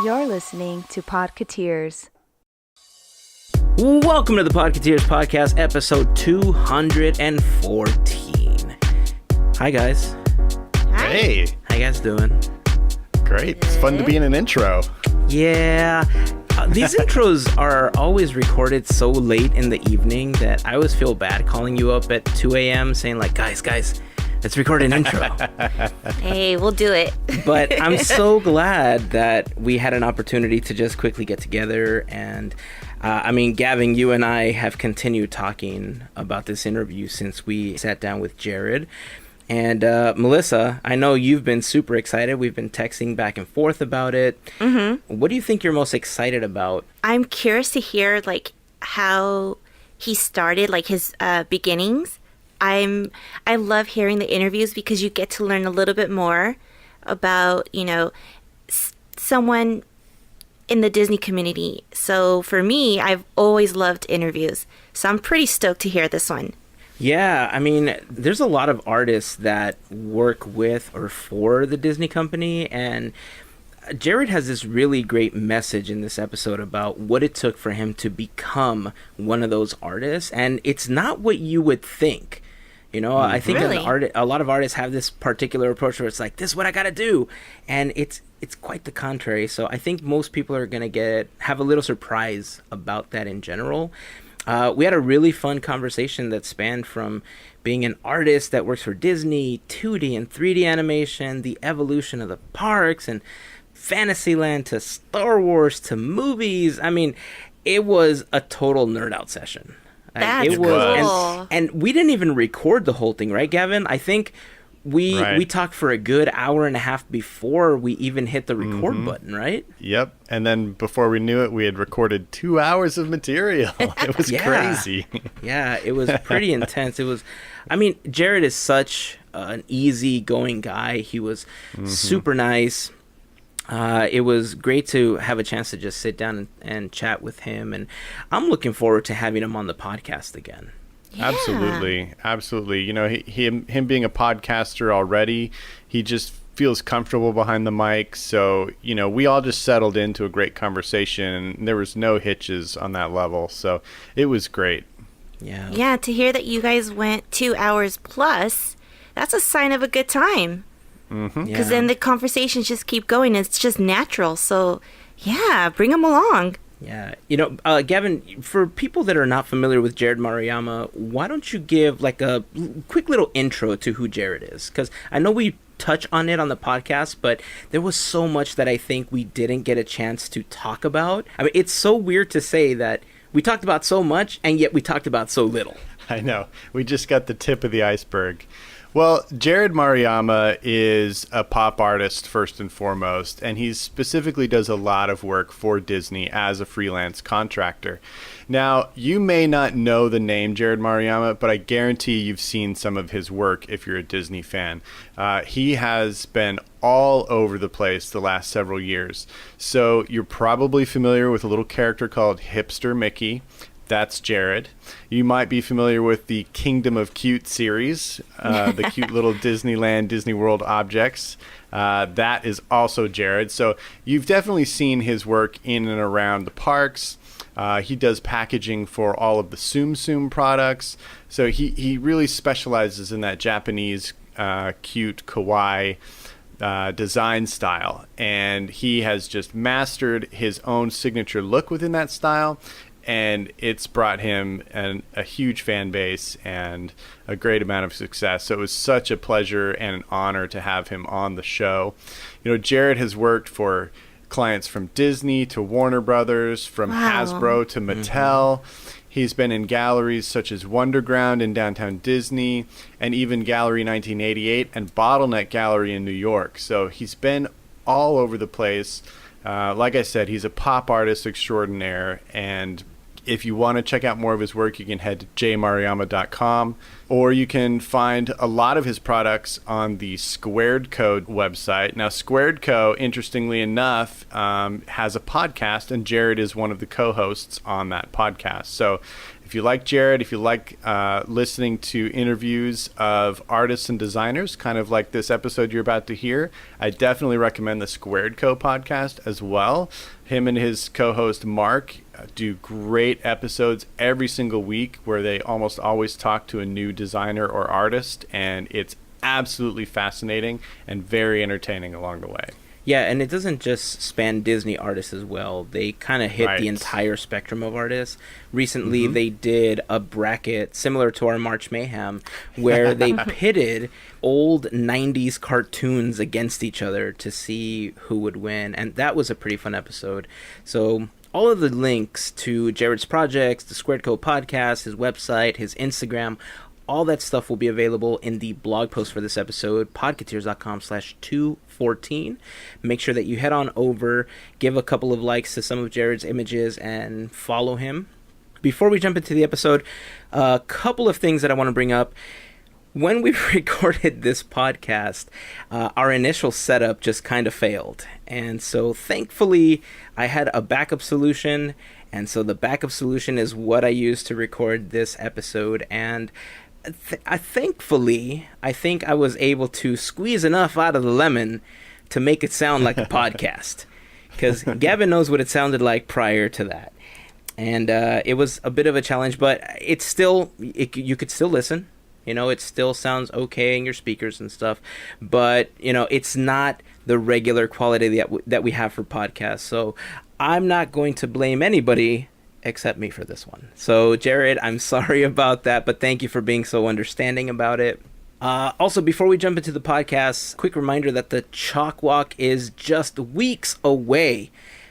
You're listening to Podketeers. Welcome to the Podketeers podcast, episode 214. Hi, guys. Hey. How you guys doing? Great. It's fun to be in an intro. Yeah. These intros are always recorded so late in the evening that I always feel bad calling you up at 2 a.m. saying like, guys, let's record an intro. Hey, we'll do it. But I'm so glad that we had an opportunity to just quickly get together. And Gavin, you and I have continued talking about this interview since we sat down with Jerrod. And Melissa, I know you've been super excited. We've been texting back and forth about it. Mm-hmm. What do you think you're most excited about? I'm curious to hear like how he started, like his beginnings. I love hearing the interviews because you get to learn a little bit more about, someone in the Disney community. So for me, I've always loved interviews. So I'm pretty stoked to hear this one. Yeah, there's a lot of artists that work with or for the Disney company, and Jerrod has this really great message in this episode about what it took for him to become one of those artists, and it's not what you would think. I think Really? a lot of artists have this particular approach where it's like, this is what I gotta do, and it's quite the contrary. So I think most people are gonna have a little surprise about that in general. We had a really fun conversation that spanned from being an artist that works for Disney, 2D and 3D animation, the evolution of the parks, and Fantasyland to Star Wars to movies. It was a total nerd out session. That's cool. And we didn't even record the whole thing, right, Gavin? I think we talked for a good hour and a half before we even hit the record button, right? Yep. And then before we knew it, we had recorded 2 hours of material. It was crazy. Yeah, it was pretty intense. Jerrod is such an easygoing guy. He was super nice. It was great to have a chance to just sit down and chat with him. And I'm looking forward to having him on the podcast again. Yeah. Absolutely. Him being a podcaster already, he just feels comfortable behind the mic. So, we all just settled into a great conversation, and there was no hitches on that level. So it was great. Yeah. Yeah, to hear that you guys went 2 hours plus, that's a sign of a good time. Because then the conversations just keep going. It's just natural. So, yeah, bring them along. Yeah. Gavin, for people that are not familiar with Jerrod Maruyama, why don't you give like a quick little intro to who Jerrod is? Because I know we touch on it on the podcast, but there was so much that I think we didn't get a chance to talk about. It's so weird to say that we talked about so much, and yet we talked about so little. I know. We just got the tip of the iceberg. Well, Jerrod Maruyama is a pop artist first and foremost, and he specifically does a lot of work for Disney as a freelance contractor. Now, you may not know the name Jerrod Maruyama, but I guarantee you've seen some of his work if you're a Disney fan. He has been all over the place the last several years. So you're probably familiar with a little character called Hipster Mickey. That's Jerrod. You might be familiar with the Kingdom of Cute series, the cute little Disneyland, Disney World objects. That is also Jerrod. So you've definitely seen his work in and around the parks. He does packaging for all of the Tsum Tsum products. So he really specializes in that Japanese cute kawaii design style. And he has just mastered his own signature look within that style. And it's brought him a huge fan base and a great amount of success. So it was such a pleasure and an honor to have him on the show. Jerrod has worked for clients from Disney to Warner Brothers, from Hasbro to Mattel. He's been in galleries such as Wonderground in downtown Disney, and even Gallery 1988 and Bottleneck Gallery in New York. So he's been all over the place. Like I said, he's a pop artist extraordinaire, and if you want to check out more of his work, you can head to jmaruyama.com, or you can find a lot of his products on the Squared Co website. Now, Squared Co, interestingly enough, has a podcast, and Jerrod is one of the co-hosts on that podcast. So if you like Jerrod, if you like listening to interviews of artists and designers, kind of like this episode you're about to hear, I definitely recommend the Squared Co podcast as well. Him and his co-host Mark do great episodes every single week where they almost always talk to a new designer or artist, and it's absolutely fascinating and very entertaining along the way. Yeah, and it doesn't just span Disney artists as well. They kind of hit the entire spectrum of artists. Recently, they did a bracket similar to our March Mayhem where they pitted old 90s cartoons against each other to see who would win. And that was a pretty fun episode. So all of the links to Jerrod's projects, the Squared Co podcast, his website, his Instagram, all that stuff will be available in the blog post for this episode, podketeers.com/214. Make sure that you head on over, give a couple of likes to some of Jerrod's images, and follow him. Before we jump into the episode, a couple of things that I want to bring up. When we recorded this podcast, our initial setup just kind of failed. And so thankfully, I had a backup solution. And so the backup solution is what I used to record this episode. And thankfully, I think I was able to squeeze enough out of the lemon to make it sound like a podcast. Because Gavin knows what it sounded like prior to that. And it was a bit of a challenge, but it's still, you could still listen. You know, it still sounds okay in your speakers and stuff. But, you know, it's not the regular quality that we have for podcasts. So I'm not going to blame anybody except me for this one. So, Jerrod, I'm sorry about that, but thank you for being so understanding about it. Also, before we jump into the podcast, quick reminder that the Chalk Walk is just weeks away.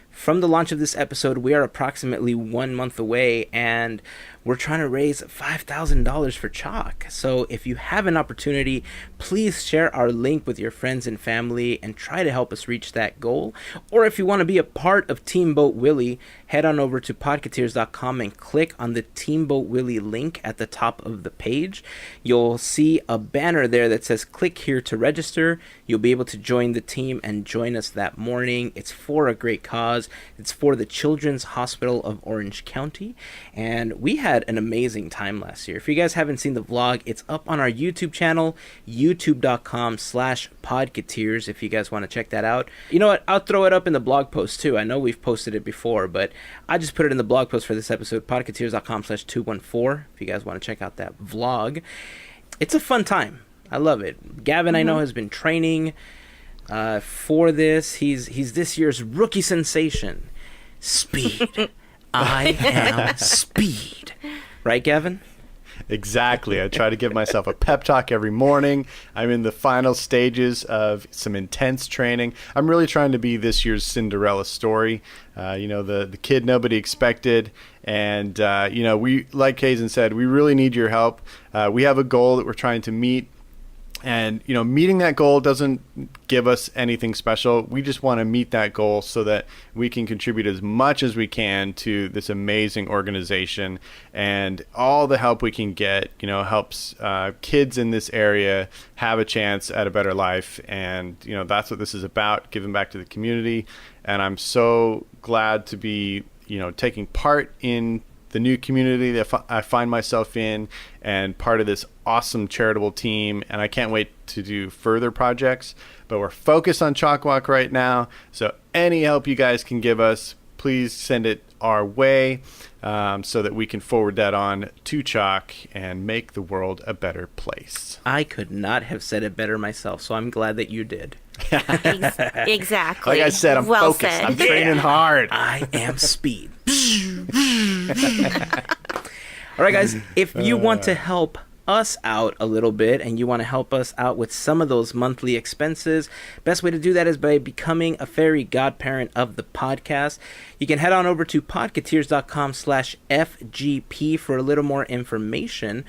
From the launch of this episode, we are approximately 1 month away, and we're trying to raise $5,000 for Chalk. So if you have an opportunity, please share our link with your friends and family and try to help us reach that goal. Or if you want to be a part of Team Boat Willie, head on over to podketeers.com and click on the Team Boat Willie link at the top of the page. You'll see a banner there that says click here to register. You'll be able to join the team and join us that morning. It's for a great cause. It's for the Children's Hospital of Orange County, and we had an amazing time last year. If you guys haven't seen the vlog, it's up on our YouTube channel, youtube.com/Podketeers, if you guys want to check that out. You know what? I'll throw it up in the blog post too. I know we've posted it before, but I just put it in the blog post for this episode, podketeers.com/214, if you guys want to check out that vlog. It's a fun time. I love it. Gavin, I know, has been training for this. He's this year's rookie sensation. Speed. I am speed. Right, Gavin? Exactly. I try to give myself a pep talk every morning. I'm in the final stages of some intense training. I'm really trying to be this year's Cinderella story. The kid nobody expected. And, we, like Hazen said, we really need your help. We have a goal that we're trying to meet. And, meeting that goal doesn't give us anything special. We just want to meet that goal so that we can contribute as much as we can to this amazing organization. And all the help we can get, helps kids in this area have a chance at a better life. And, that's what this is about, giving back to the community. And I'm so glad to be, taking part in the new community that I find myself in and part of this awesome charitable team. And I can't wait to do further projects, but we're focused on Chalk Walk right now. So any help you guys can give us, please send it our way so that we can forward that on to Chalk and make the world a better place. I could not have said it better myself, so I'm glad that you did. Exactly. Like I said, I'm focused. Said. I'm training hard. I am speed. All right, guys, if you want to help us out a little bit and you want to help us out with some of those monthly expenses, best way to do that is by becoming a Fairy Godparent of the podcast. You can head on over to podketeers.com/FGP for a little more information.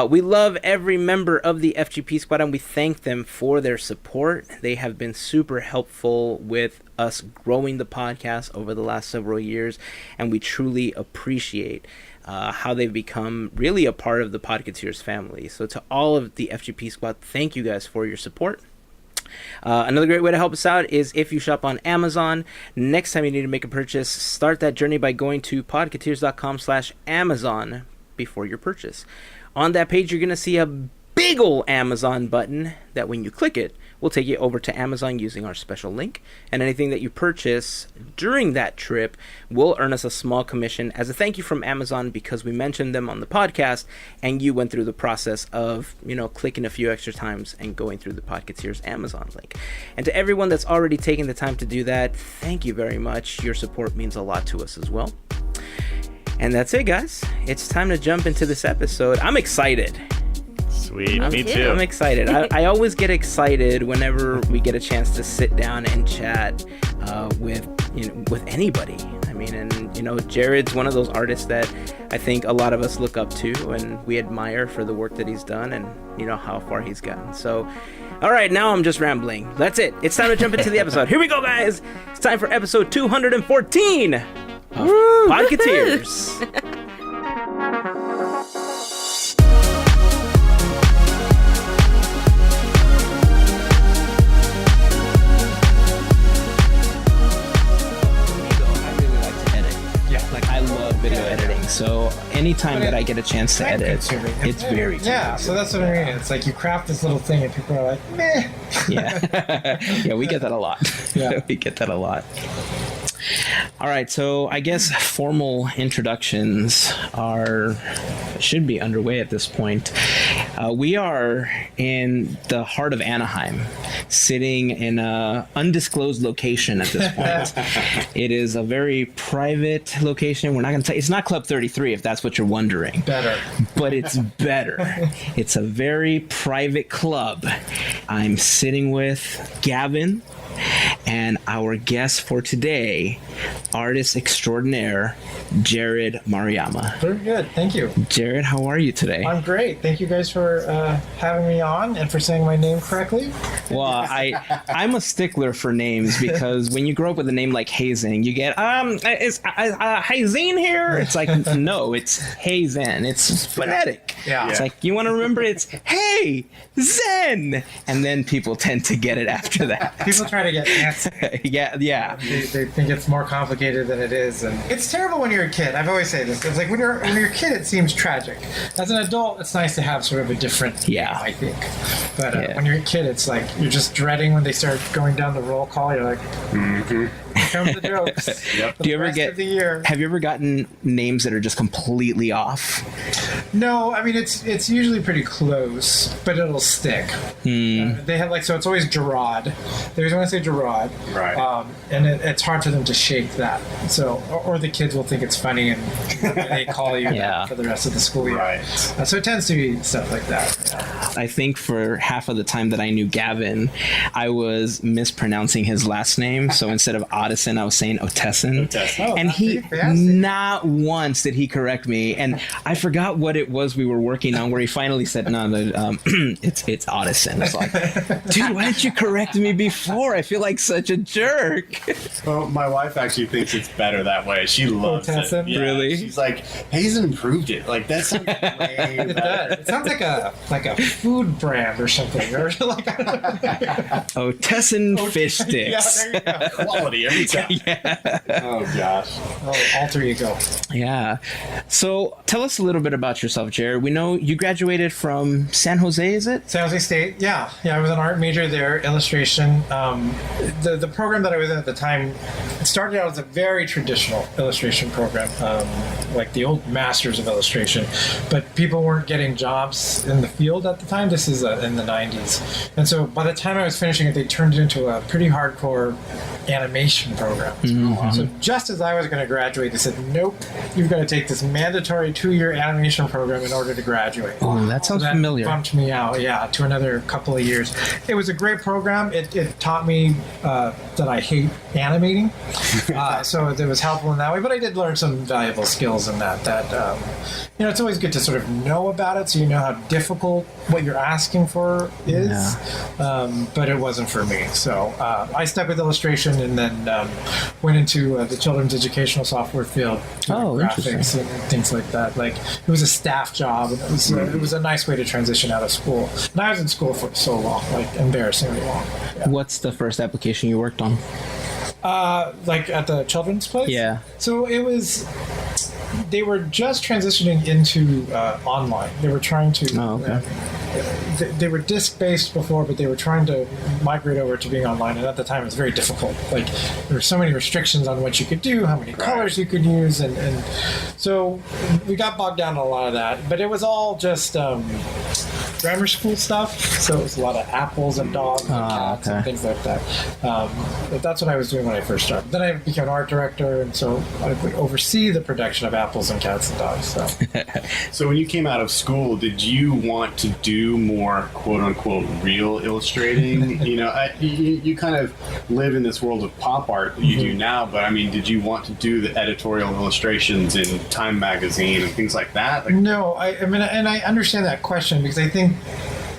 We love every member of the FGP Squad and we thank them for their support. They have been super helpful with us growing the podcast over the last several years, and we truly appreciate how they've become really a part of the Podketeers family. So to all of the FGP Squad, thank you guys for your support. Another great way to help us out is if you shop on Amazon. Next time you need to make a purchase, start that journey by going to podketeers.com/Amazon. before your purchase. On that page, you're going to see a big ol' Amazon button that when you click it, will take you over to Amazon using our special link. And anything that you purchase during that trip will earn us a small commission as a thank you from Amazon because we mentioned them on the podcast and you went through the process of, clicking a few extra times and going through the Podketeers Amazon link. And to everyone that's already taken the time to do that, thank you very much. Your support means a lot to us as well. And that's it, guys. It's time to jump into this episode. I'm excited. Sweet. Me too. I'm excited. I always get excited whenever we get a chance to sit down and chat with anybody. I mean, and Jerrod's one of those artists that I think a lot of us look up to and we admire for the work that he's done and how far he's gotten. So, all right, now I'm just rambling. That's it. It's time to jump into the episode. Here we go, guys. It's time for episode 214 of Podketeers. Video editing, so anytime that I get a chance to edit, it's very yeah. So that's what I mean. It's like you craft this little thing, and people are like, "Meh." Yeah, we get that a lot. Yeah, we get that a lot. All right, so I guess formal introductions should be underway at this point. We are in the heart of Anaheim, sitting in an undisclosed location at this point. It is a very private location. We're not going to tell you. It's not Club 33, if that's what you're wondering. Better. But it's better. It's a very private club. I'm sitting with Gavin and our guest for today, artist extraordinaire, Jerrod Maruyama. Very good. Thank you. Jerrod, how are you today? I'm great. Thank you guys for having me on and for saying my name correctly. Well, I'm a stickler for names because when you grow up with a name like Hazing, you get, is Hazing here? It's like, no, it's Hazen. It's phonetic. Yeah. It's like, you want to remember it's, hey, Zen. And then people tend to get it after that. People try to get fancy. Yeah. They think it's more complicated than it is. And it's terrible when you're a kid. I've always said this. It's like when you're a kid, it seems tragic. As an adult, it's nice to have sort of a different name, I think. But when you're a kid, it's like you're just dreading when they start going down the roll call. You're like, here comes the jokes. Yep. The rest of the year. Have you ever gotten names that are just completely off? No, I mean it's usually pretty close, but it'll stick. They have so it's always Jerrod. They always want to say Jerrod, right? And it's hard for them to shake that. So, or the kids will think it's funny and they call you that for the rest of the school year. Right. So it tends to be stuff like that. Yeah. I think for half of the time that I knew Gavin, I was mispronouncing his last name. So instead of Otteson, I was saying Otesson. Oh, and he not once did he correct me. And I forgot what it was we were working on where he finally said, no, it's Otteson. It's like, dude, why didn't you correct me before? I feel like such a jerk. Well, my wife actually thinks it's better that way. She loves it. Yeah, really? She's like, Hazen improved it. Like that sounds way It better. does. It sounds like a food brand or something. Or like Otesson fish sticks. Yeah, there you go. Quality every time. Oh gosh. Alter ego. Yeah. So tell us a little bit about yourself, Jerrod. We know you graduated from San Jose, is it? San Jose State, yeah. I was an art major there, illustration. The program that I was in at the time, it started out as a very traditional illustration program, like the old masters of illustration, but people weren't getting jobs in the field at the time. This is in the 90s. And so by the time I was finishing it, they turned it into a pretty hardcore animation program. Mm-hmm. So just as I was going to graduate, they said, nope, you've got to take this mandatory 2-year animation program in order to graduate. Oh, that sounds familiar. Bumped me out, to another couple of years. It was a great program. It taught me that I hate animating, so it was helpful in that way. But I did learn some valuable skills in that. It's always good to sort of know about it, so you know how difficult what you're asking for is. Yeah. But it wasn't for me, so I stuck with illustration and then went into the children's educational software field, graphics and things like that. Like it was a staff job, and it was a nice way to transition out of school. And I was in school for so long, like embarrassingly long. Yeah. What's the first application you worked on? Like at the children's place? Yeah. So it was they were just transitioning into online. They were trying to. Oh, okay. They were disc-based before, but they were trying to migrate over to being online, and at the time it was very difficult. Like, there were so many restrictions on what you could do, how many colors you could use, and so we got bogged down in a lot of that. But it was all just grammar school stuff, so it was a lot of apples and dogs and cats and things like that. But that's what I was doing when I first started. Then I became an art director, and so I would oversee the production of apples and cats and dogs. So, So when you came out of school, did you want to do more quote unquote real illustrating? You kind of live in this world of pop art that you do now, but I mean, did you want to do the editorial illustrations in Time magazine and things like that? Like, no, I mean, and I understand that question, because I think,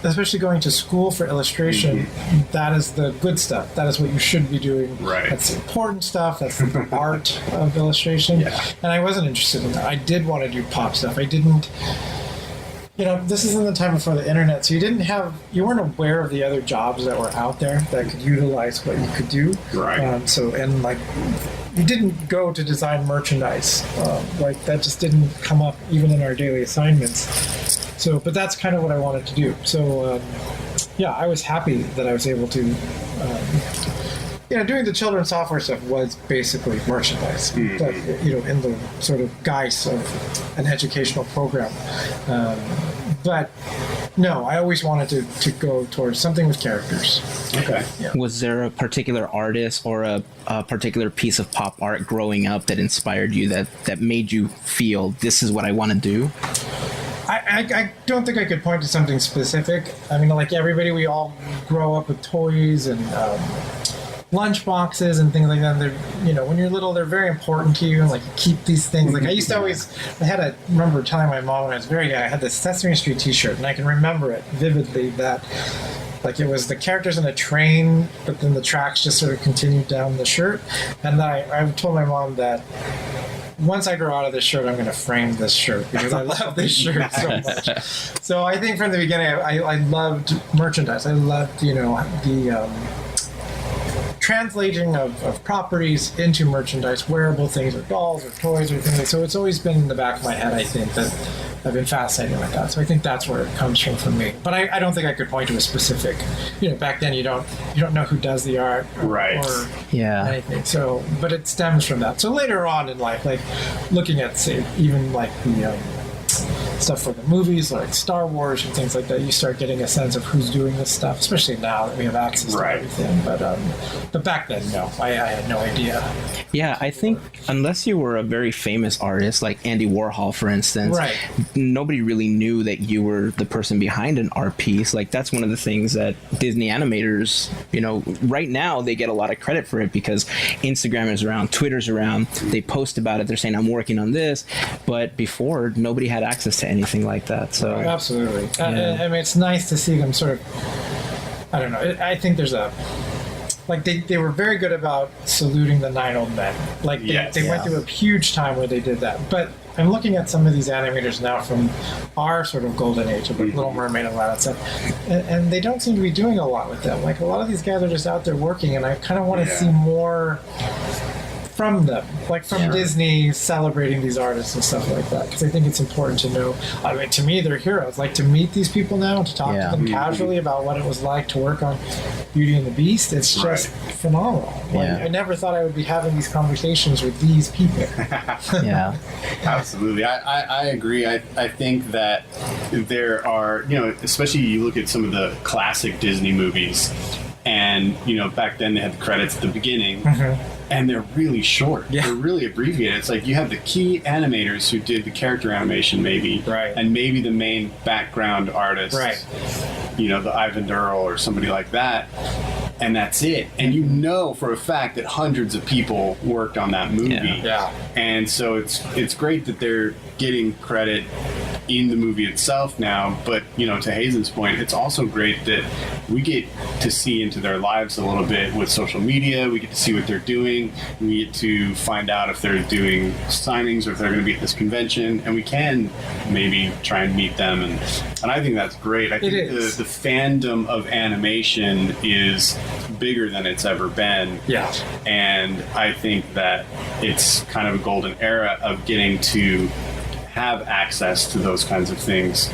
especially going to school for illustration, that is the good stuff. That is what you should be doing. Right. That's the important stuff. That's the art of illustration. Yeah. And I wasn't interested in that. I did want to do pop stuff. I didn't. This is in the time before the internet, so you weren't aware of the other jobs that were out there that could utilize what you could do. Right. You didn't go to design merchandise. That just didn't come up even in our daily assignments. So, but that's kind of what I wanted to do. So, I was happy that I was able to. Doing the children's software stuff was basically merchandise, but, in the sort of guise of an educational program. But no, I always wanted to go towards something with characters. okay. Yeah. Was there a particular artist or a particular piece of pop art growing up that inspired you, that made you feel this is what I want to do? I don't think I could point to something specific. I mean, like everybody, we all grow up with toys and lunch boxes and things like that. And they're, when you're little, they're very important to you, and like you keep these things. Like I used to I remember telling my mom when I was very young, I had this Sesame Street T-shirt, and I can remember it vividly, that like it was the characters in a train, but then the tracks just sort of continued down the shirt. And I told my mom that once I grow out of this shirt, I'm going to frame this shirt, because I love this shirt so much. So I think from the beginning, I loved merchandise. I loved, the translating of properties into merchandise, wearable things, or dolls, or toys, or things like that. So it's always been in the back of my head, I think, that I've been fascinated with that. So I think that's where it comes from for me. But I don't think I could point to a specific. Back then you don't know who does the art, or anything. So, but it stems from that. So later on in life, like looking at, say, even like the stuff for the movies, like Star Wars and things like that, you start getting a sense of who's doing this stuff, especially now that we have access to everything. But back then, no, I had no idea. Yeah, I think unless you were a very famous artist like Andy Warhol, for instance, nobody really knew that you were the person behind an art piece. Like that's one of the things that Disney animators, right now they get a lot of credit for it, because Instagram is around, Twitter's around, they post about it, they're saying I'm working on this, but before nobody had access to anything like that. So absolutely. I mean, it's nice to see them sort of, I don't know, I think there's they were very good about saluting the 9 old men. Like they went through a huge time where they did that. But I'm looking at some of these animators now from our sort of golden age of like Little Mermaid and all that stuff, and they don't seem to be doing a lot with them. Like a lot of these guys are just out there working, and I kind of want to see more from them, like from Disney celebrating these artists and stuff like that, because I think it's important to know. I mean, to me, they're heroes. Like to meet these people now and to talk to them casually about what it was like to work on Beauty and the Beast, it's just phenomenal. Like, I never thought I would be having these conversations with these people. Absolutely. I agree. I think that there are, especially you look at some of the classic Disney movies, and back then they had the credits at the beginning. And they're really short. They're really abbreviated. It's like you have the key animators who did the character animation, maybe, and maybe the main background artist, the Ivan Durrell or somebody like that, and that's it. And for a fact that hundreds of people worked on that movie. And so it's great that they're getting credit in the movie itself now. But, you know, to Hazen's point, it's also great that we get to see into their lives a little bit with social media. We get to see what they're doing. We get to find out if they're doing signings or if they're going to be at this convention, and we can maybe try and meet them. And I think that's great. I think the fandom of animation is bigger than it's ever been. Yeah. And I think that it's kind of a golden era of getting to have access to those kinds of things.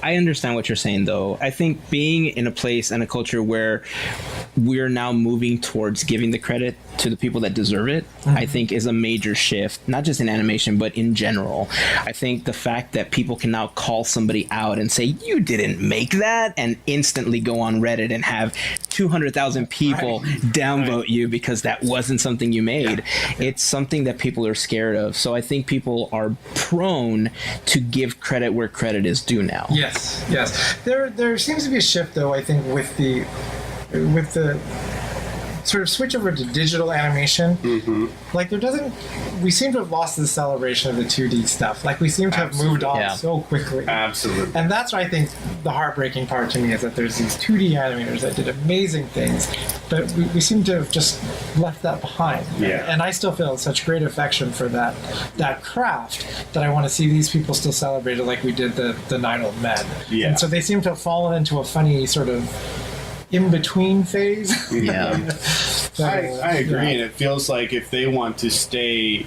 I understand what you're saying, though. I think being in a place and a culture where we're now moving towards giving the credit to the people that deserve it, I think is a major shift, not just in animation, but in general. I think the fact that people can now call somebody out and say, you didn't make that, and instantly go on Reddit and have 200,000 people downvote you because that wasn't something you made. It's something that people are scared of. So I think people are prone to give credit where credit is due now. Yes. There seems to be a shift, though, I think, with the sort of switch over to digital animation. Like, we seem to have lost the celebration of the 2D stuff. Like, we seem to have moved on so quickly. Absolutely. And that's what I think the heartbreaking part to me is, that there's these 2D animators that did amazing things, but we seem to have just left that behind. Yeah. And I still feel such great affection for that craft, that I want to see these people still celebrated like we did the Nine Old Men. Yeah. And so they seem to have fallen into a funny sort of in-between phase. I agree, and it feels like if they want to stay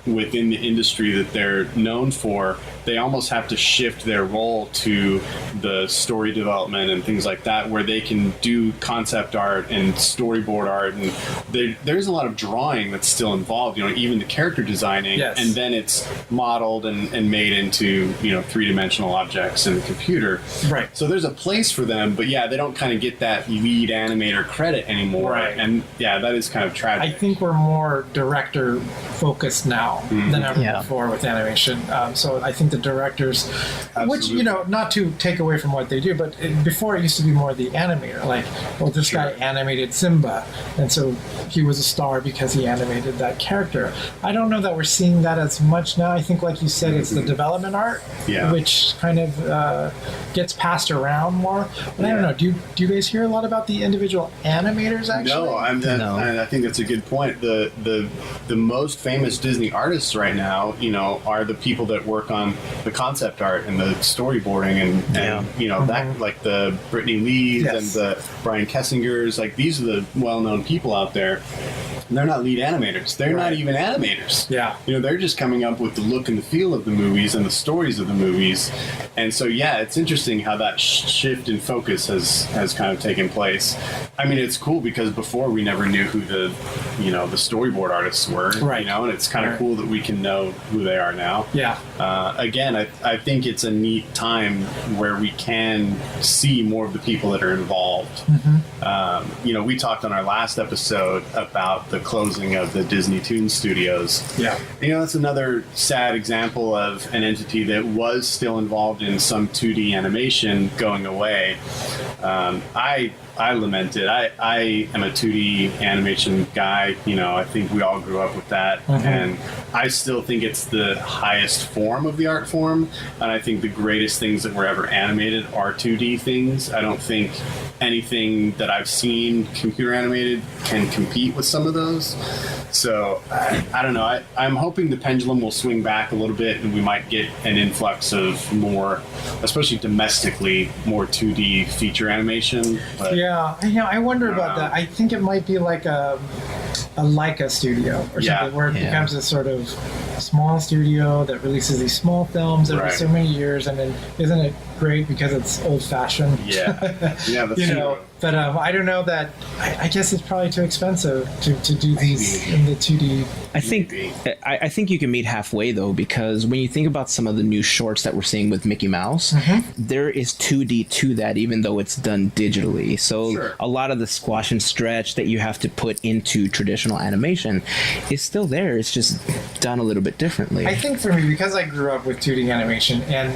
within the industry that they're known for, they almost have to shift their role to the story development and things like that, where they can do concept art and storyboard art, and there's a lot of drawing that's still involved, you know, even the character designing, and then it's modeled and made into, you know, three-dimensional objects in the computer. Right. So there's a place for them, but yeah, they don't kind of get that lead animator credit anymore. Right. And yeah, that is kind of tragic. I think we're more director focused now than ever before with animation. So I think the directors, which, you know, not to take away from what they do, but before it used to be more the animator. Like, well, this guy animated Simba, and so he was a star because he animated that character. I don't know that we're seeing that as much now. I think, like you said, it's the development art, which kind of gets passed around more. But I don't know. Do you guys hear a lot about the individual animators, actually? No, I think that's a good point. The most famous Disney artists right now, you know, are the people that work on the concept art and the storyboarding and you know, that, like the Brittany Lees and the Brian Kessingers, like these are the well-known people out there. And they're not lead animators. They're not even animators. Yeah. You know, they're just coming up with the look and the feel of the movies and the stories of the movies. And so, yeah, it's interesting how that shift in focus has kind of taken place. I mean, it's cool because before we never knew who the storyboard artists were, you know, and it's kind of cool that we can know who they are now. Yeah. Again, I think it's a neat time where we can see more of the people that are involved. You know, we talked on our last episode about the closing of the Disney Toon Studios. Yeah. You know, that's another sad example of an entity that was still involved in some 2D animation going away. I lament it. I am a 2D animation guy. You know, I think we all grew up with that. And I still think it's the highest form of the art form. And I think the greatest things that were ever animated are 2D things. I don't think anything that I've seen computer animated can compete with some of those. So, I don't know. I'm hoping the pendulum will swing back a little bit and we might get an influx of more, especially domestically, more 2D feature animation. But yeah, you know, I wonder about that. I think it might be like a Leica studio or something, where it becomes a sort of small studio that releases these small films every so many years, and then isn't it great because it's old-fashioned? Yeah, that's you know. But I don't know that. I guess it's probably too expensive to do these in the 2D. I think you can meet halfway though, because when you think about some of the new shorts that we're seeing with Mickey Mouse, there is 2D to that, even though it's done digitally. So a lot of the squash and stretch that you have to put into traditional animation is still there. It's just done a little bit differently. I think for me, because I grew up with 2D animation, and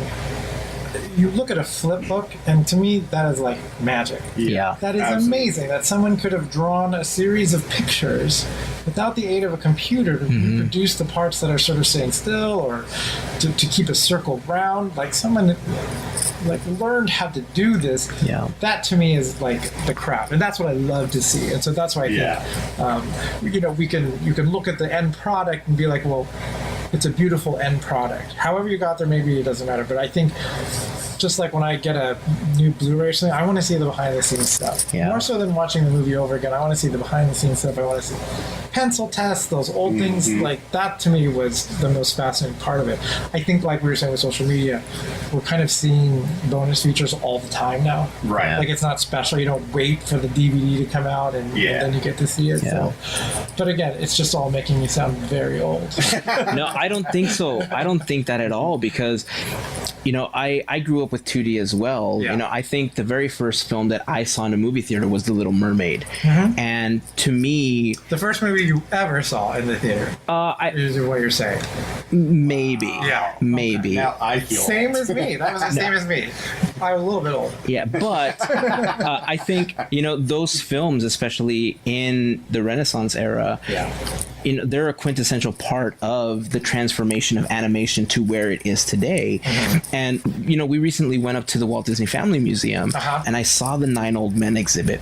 you look at a flip book, and to me, that is like magic. Yeah. That is Absolutely. amazing that someone could have drawn a series of pictures without the aid of a computer to reproduce the parts that are sort of staying still, or to keep a circle round. Like someone like learned how to do this. Yeah. That to me is like the craft, and that's what I love to see. And so that's why I think you can look at the end product and be like, well, it's a beautiful end product. However you got there, maybe it doesn't matter. But I think just like when I get a new Blu-ray or something, I want to see the behind-the-scenes stuff. Yeah. More so than watching the movie over again. I want to see the behind-the-scenes stuff. I want to see pencil tests, those old things. Like that to me was the most fascinating part of it. I think like we were saying with social media, we're kind of seeing bonus features all the time now. Right. Like it's not special. You don't wait for the DVD to come out and then you get to see it. Yeah. So. But again, it's just all making me sound very old. No, I don't think so. I don't think that at all, because I grew up with 2D as well. Yeah. I think the very first film that I saw in a movie theater was The Little Mermaid. And to me, The first movie you ever saw in the theater is what you're saying. maybe. Yeah. Maybe. Now I feel Same as me. That was the same as me. I was a little bit old. Yeah, but I think, those films, especially in the Renaissance era, they're a quintessential part of the transformation of animation to where it is today. And, we recently went up to the Walt Disney Family Museum and I saw the 9 Old Men exhibit.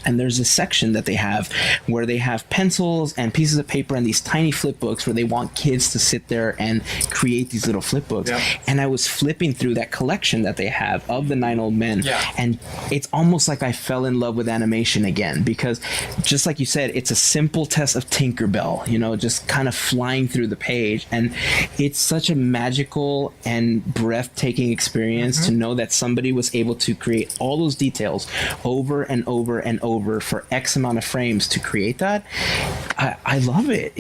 And there's a section that they have where they have pencils and pieces of paper and these tiny flip books where they want kids to sit there and create these little flip books. Yeah. And I was flipping through that collection that they have of the 9 Old Men. Yeah. And it's almost like I fell in love with animation again, because just like you said, it's a simple test of Tinkerbell, just kind of flying through the page. And it's such a magical and breathtaking experience to know that somebody was able to create all those details over and over and over for X amount of frames to create that. I love it.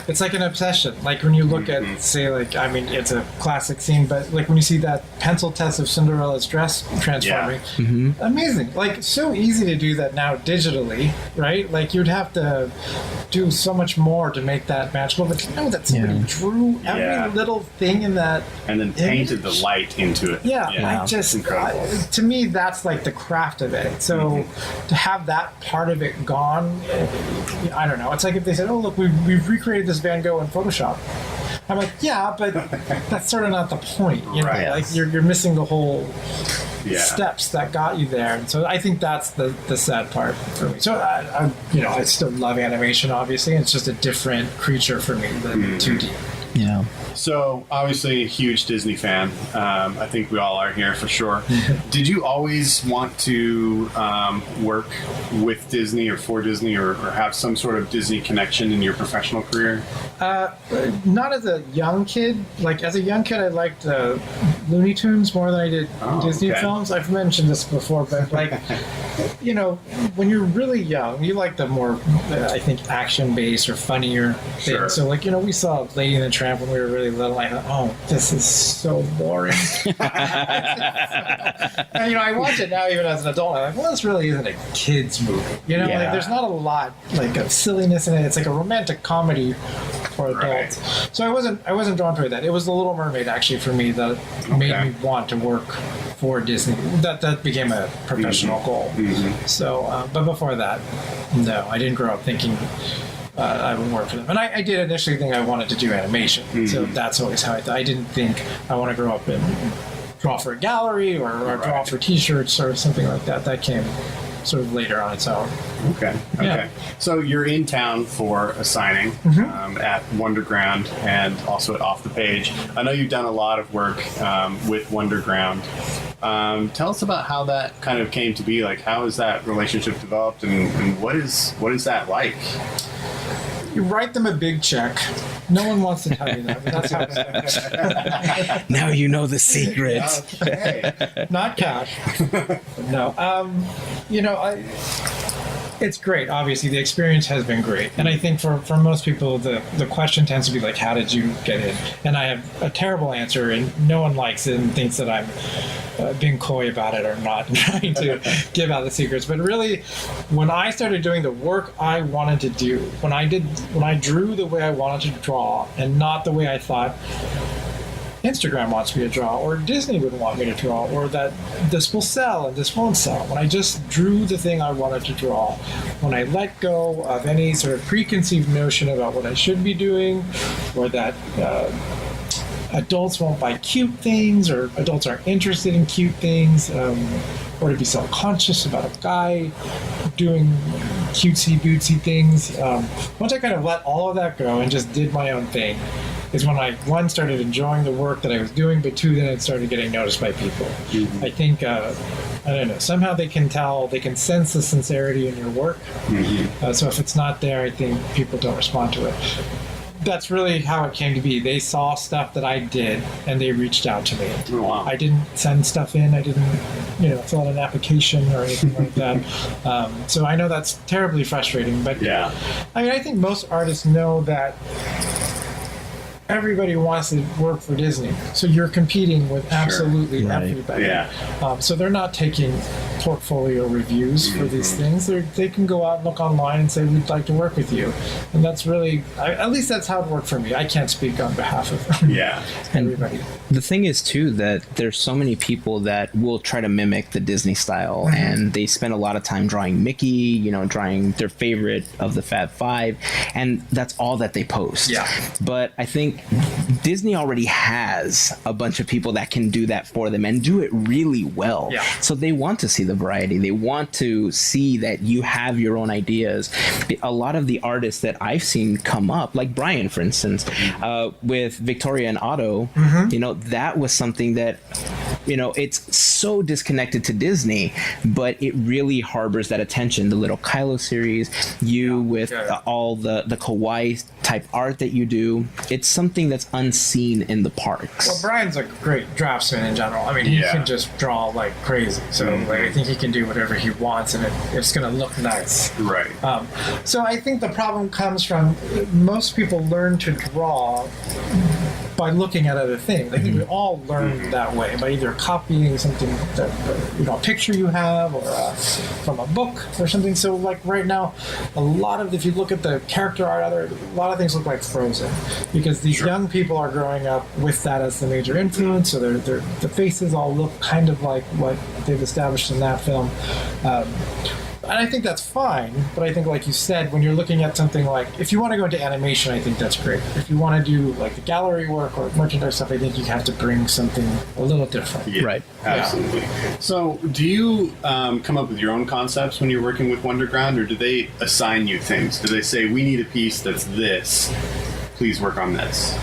It's like an obsession. Like when you look at, say, it's a classic scene, but like when you see that pencil test of Cinderella's dress transforming, amazing. Like so easy to do that now digitally, right? Like you'd have to do so much more to make that magical, but to know that somebody drew every little thing in that and then painted the light into it. It's incredible. To me, that's like the craft of it. So to have that part of it gone, I don't know. It's like if they said, "Oh, look, we've recreated this Van Gogh in Photoshop." I'm like, yeah, but that's sort of not the point. Right. Like you're missing the whole steps that got you there. And so I think that's the sad part for me. So I still love animation. Obviously, it's just a different creature for me than 2D. Yeah. So, obviously, a huge Disney fan. I think we all are here for sure. Did you always want to work with Disney or for Disney or have some sort of Disney connection in your professional career? Not as a young kid. Like, as a young kid, I liked Looney Tunes more than I did Disney films. I've mentioned this before, but, like, when you're really young, you like the more, I think, action-based or funnier things. Sure. So, like, we saw Lady and the Tramp when we were really little. I thought, oh, this is so boring. And, I watch it now even as an adult. I'm like, well, this really isn't a kid's movie. Like there's not a lot like of silliness in it. It's like a romantic comedy for adults. So I wasn't drawn to that. It was The Little Mermaid actually for me that made me want to work for Disney. That became a professional goal. So, but before that, no, I didn't grow up thinking I would work for them. And I did initially think I wanted to do animation. So that's always how I didn't think I want to grow up and draw for a gallery or draw for t-shirts or something like that. That came sort of later on its own. Okay. Yeah. So you're in town for a signing at Wonderground and also at Off the Page. I know you've done a lot of work with Wonderground. Tell us about how that kind of came to be. Like, how has that relationship developed, and what is that like? You write them a big check. No one wants to tell you that, but that's how it's Now you know the secret. Okay. not cash. No. It's great. Obviously, the experience has been great. And I think for most people, the question tends to be like, how did you get in? And I have a terrible answer, and no one likes it and thinks that I'm being coy about it or not trying to give out the secrets. But really, when I started doing the work I wanted to do, when I drew the way I wanted to draw and not the way I thought Instagram wants me to draw, or Disney would want me to draw, or that this will sell and this won't sell. When I just drew the thing I wanted to draw, when I let go of any sort of preconceived notion about what I should be doing, or that adults won't buy cute things, or adults aren't interested in cute things, or to be self-conscious about a guy doing cutesy bootsy things. Once I kind of let all of that go and just did my own thing, is when I, one, started enjoying the work that I was doing, but two, then it started getting noticed by people. I think, I don't know, somehow they can tell, they can sense the sincerity in your work. So if it's not there, I think people don't respond to it. That's really how it came to be. They saw stuff that I did, and they reached out to me. Oh, wow. I didn't send stuff in. I didn't, fill out an application or anything like that. So I know that's terribly frustrating. But Yeah. I mean, I think most artists know that everybody wants to work for Disney, so you're competing with absolutely everybody. Yeah. So they're not taking portfolio reviews for these things. They can go out and look online and say, we'd like to work with you. And that's really, at least that's how it worked for me. I can't speak on behalf of everybody. The thing is, too, that there's so many people that will try to mimic the Disney style, and they spend a lot of time drawing Mickey, drawing their favorite of the Fab Five, and that's all that they post. Yeah. But I think Disney already has a bunch of people that can do that for them and do it really well. Yeah. So they want to see the variety. They want to see that you have your own ideas. A lot of the artists that I've seen come up, like Brian, for instance, with Victoria and Otto, that was something that, it's so disconnected to Disney, but it really harbors that attention. The little Kylo series, with all the kawaii type art that you do, it's something that's unseen in the parks. Well, Brian's a great draftsman in general. I mean, he can just draw like crazy. So I think he can do whatever he wants, and it's going to look nice. Right. So I think the problem comes from most people learn to draw by looking at other things. I think we all learn that way, by either copying something that a picture you have, or from a book or something. So like right now, if you look at the character art, a lot of things look like Frozen, because these young people are growing up with that as the major influence. So the faces all look kind of like what they've established in that film. And I think that's fine, but I think, like you said, when you're looking at something like, if you want to go into animation, I think that's great. If you want to do like the gallery work or merchandise stuff, I think you have to bring something a little different. Yeah, right. Absolutely. So do you come up with your own concepts when you're working with Wonderground, or do they assign you things? Do they say, we need a piece that's this, please work on this?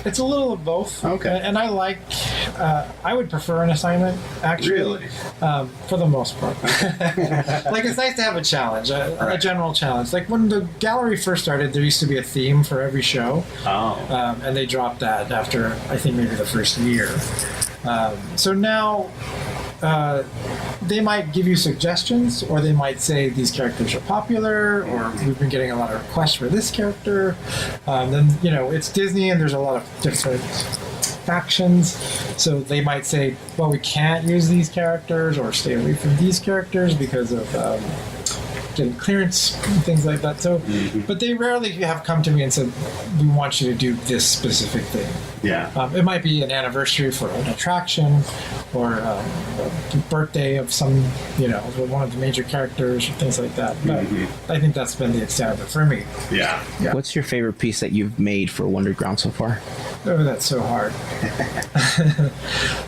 It's a little of both. Okay. And I would prefer an assignment, actually. Really? For the most part. Like, it's nice to have a challenge, a general challenge. Like, when the gallery first started, there used to be a theme for every show. Oh. And they dropped that after, I think, maybe the first year. So now, they might give you suggestions, or they might say these characters are popular, or we've been getting a lot of requests for this character. Then, it's Disney, and there's a lot of different factions, so they might say, well, we can't use these characters, or stay away from these characters because of getting clearance and things like that. So, but they rarely have come to me and said, we want you to do this specific thing. Yeah. It might be an anniversary for an attraction, or a birthday of some, one of the major characters, or things like that. But I think that's been the extent of it for me. Yeah. What's your favorite piece that you've made for Wonderground so far? Oh, that's so hard.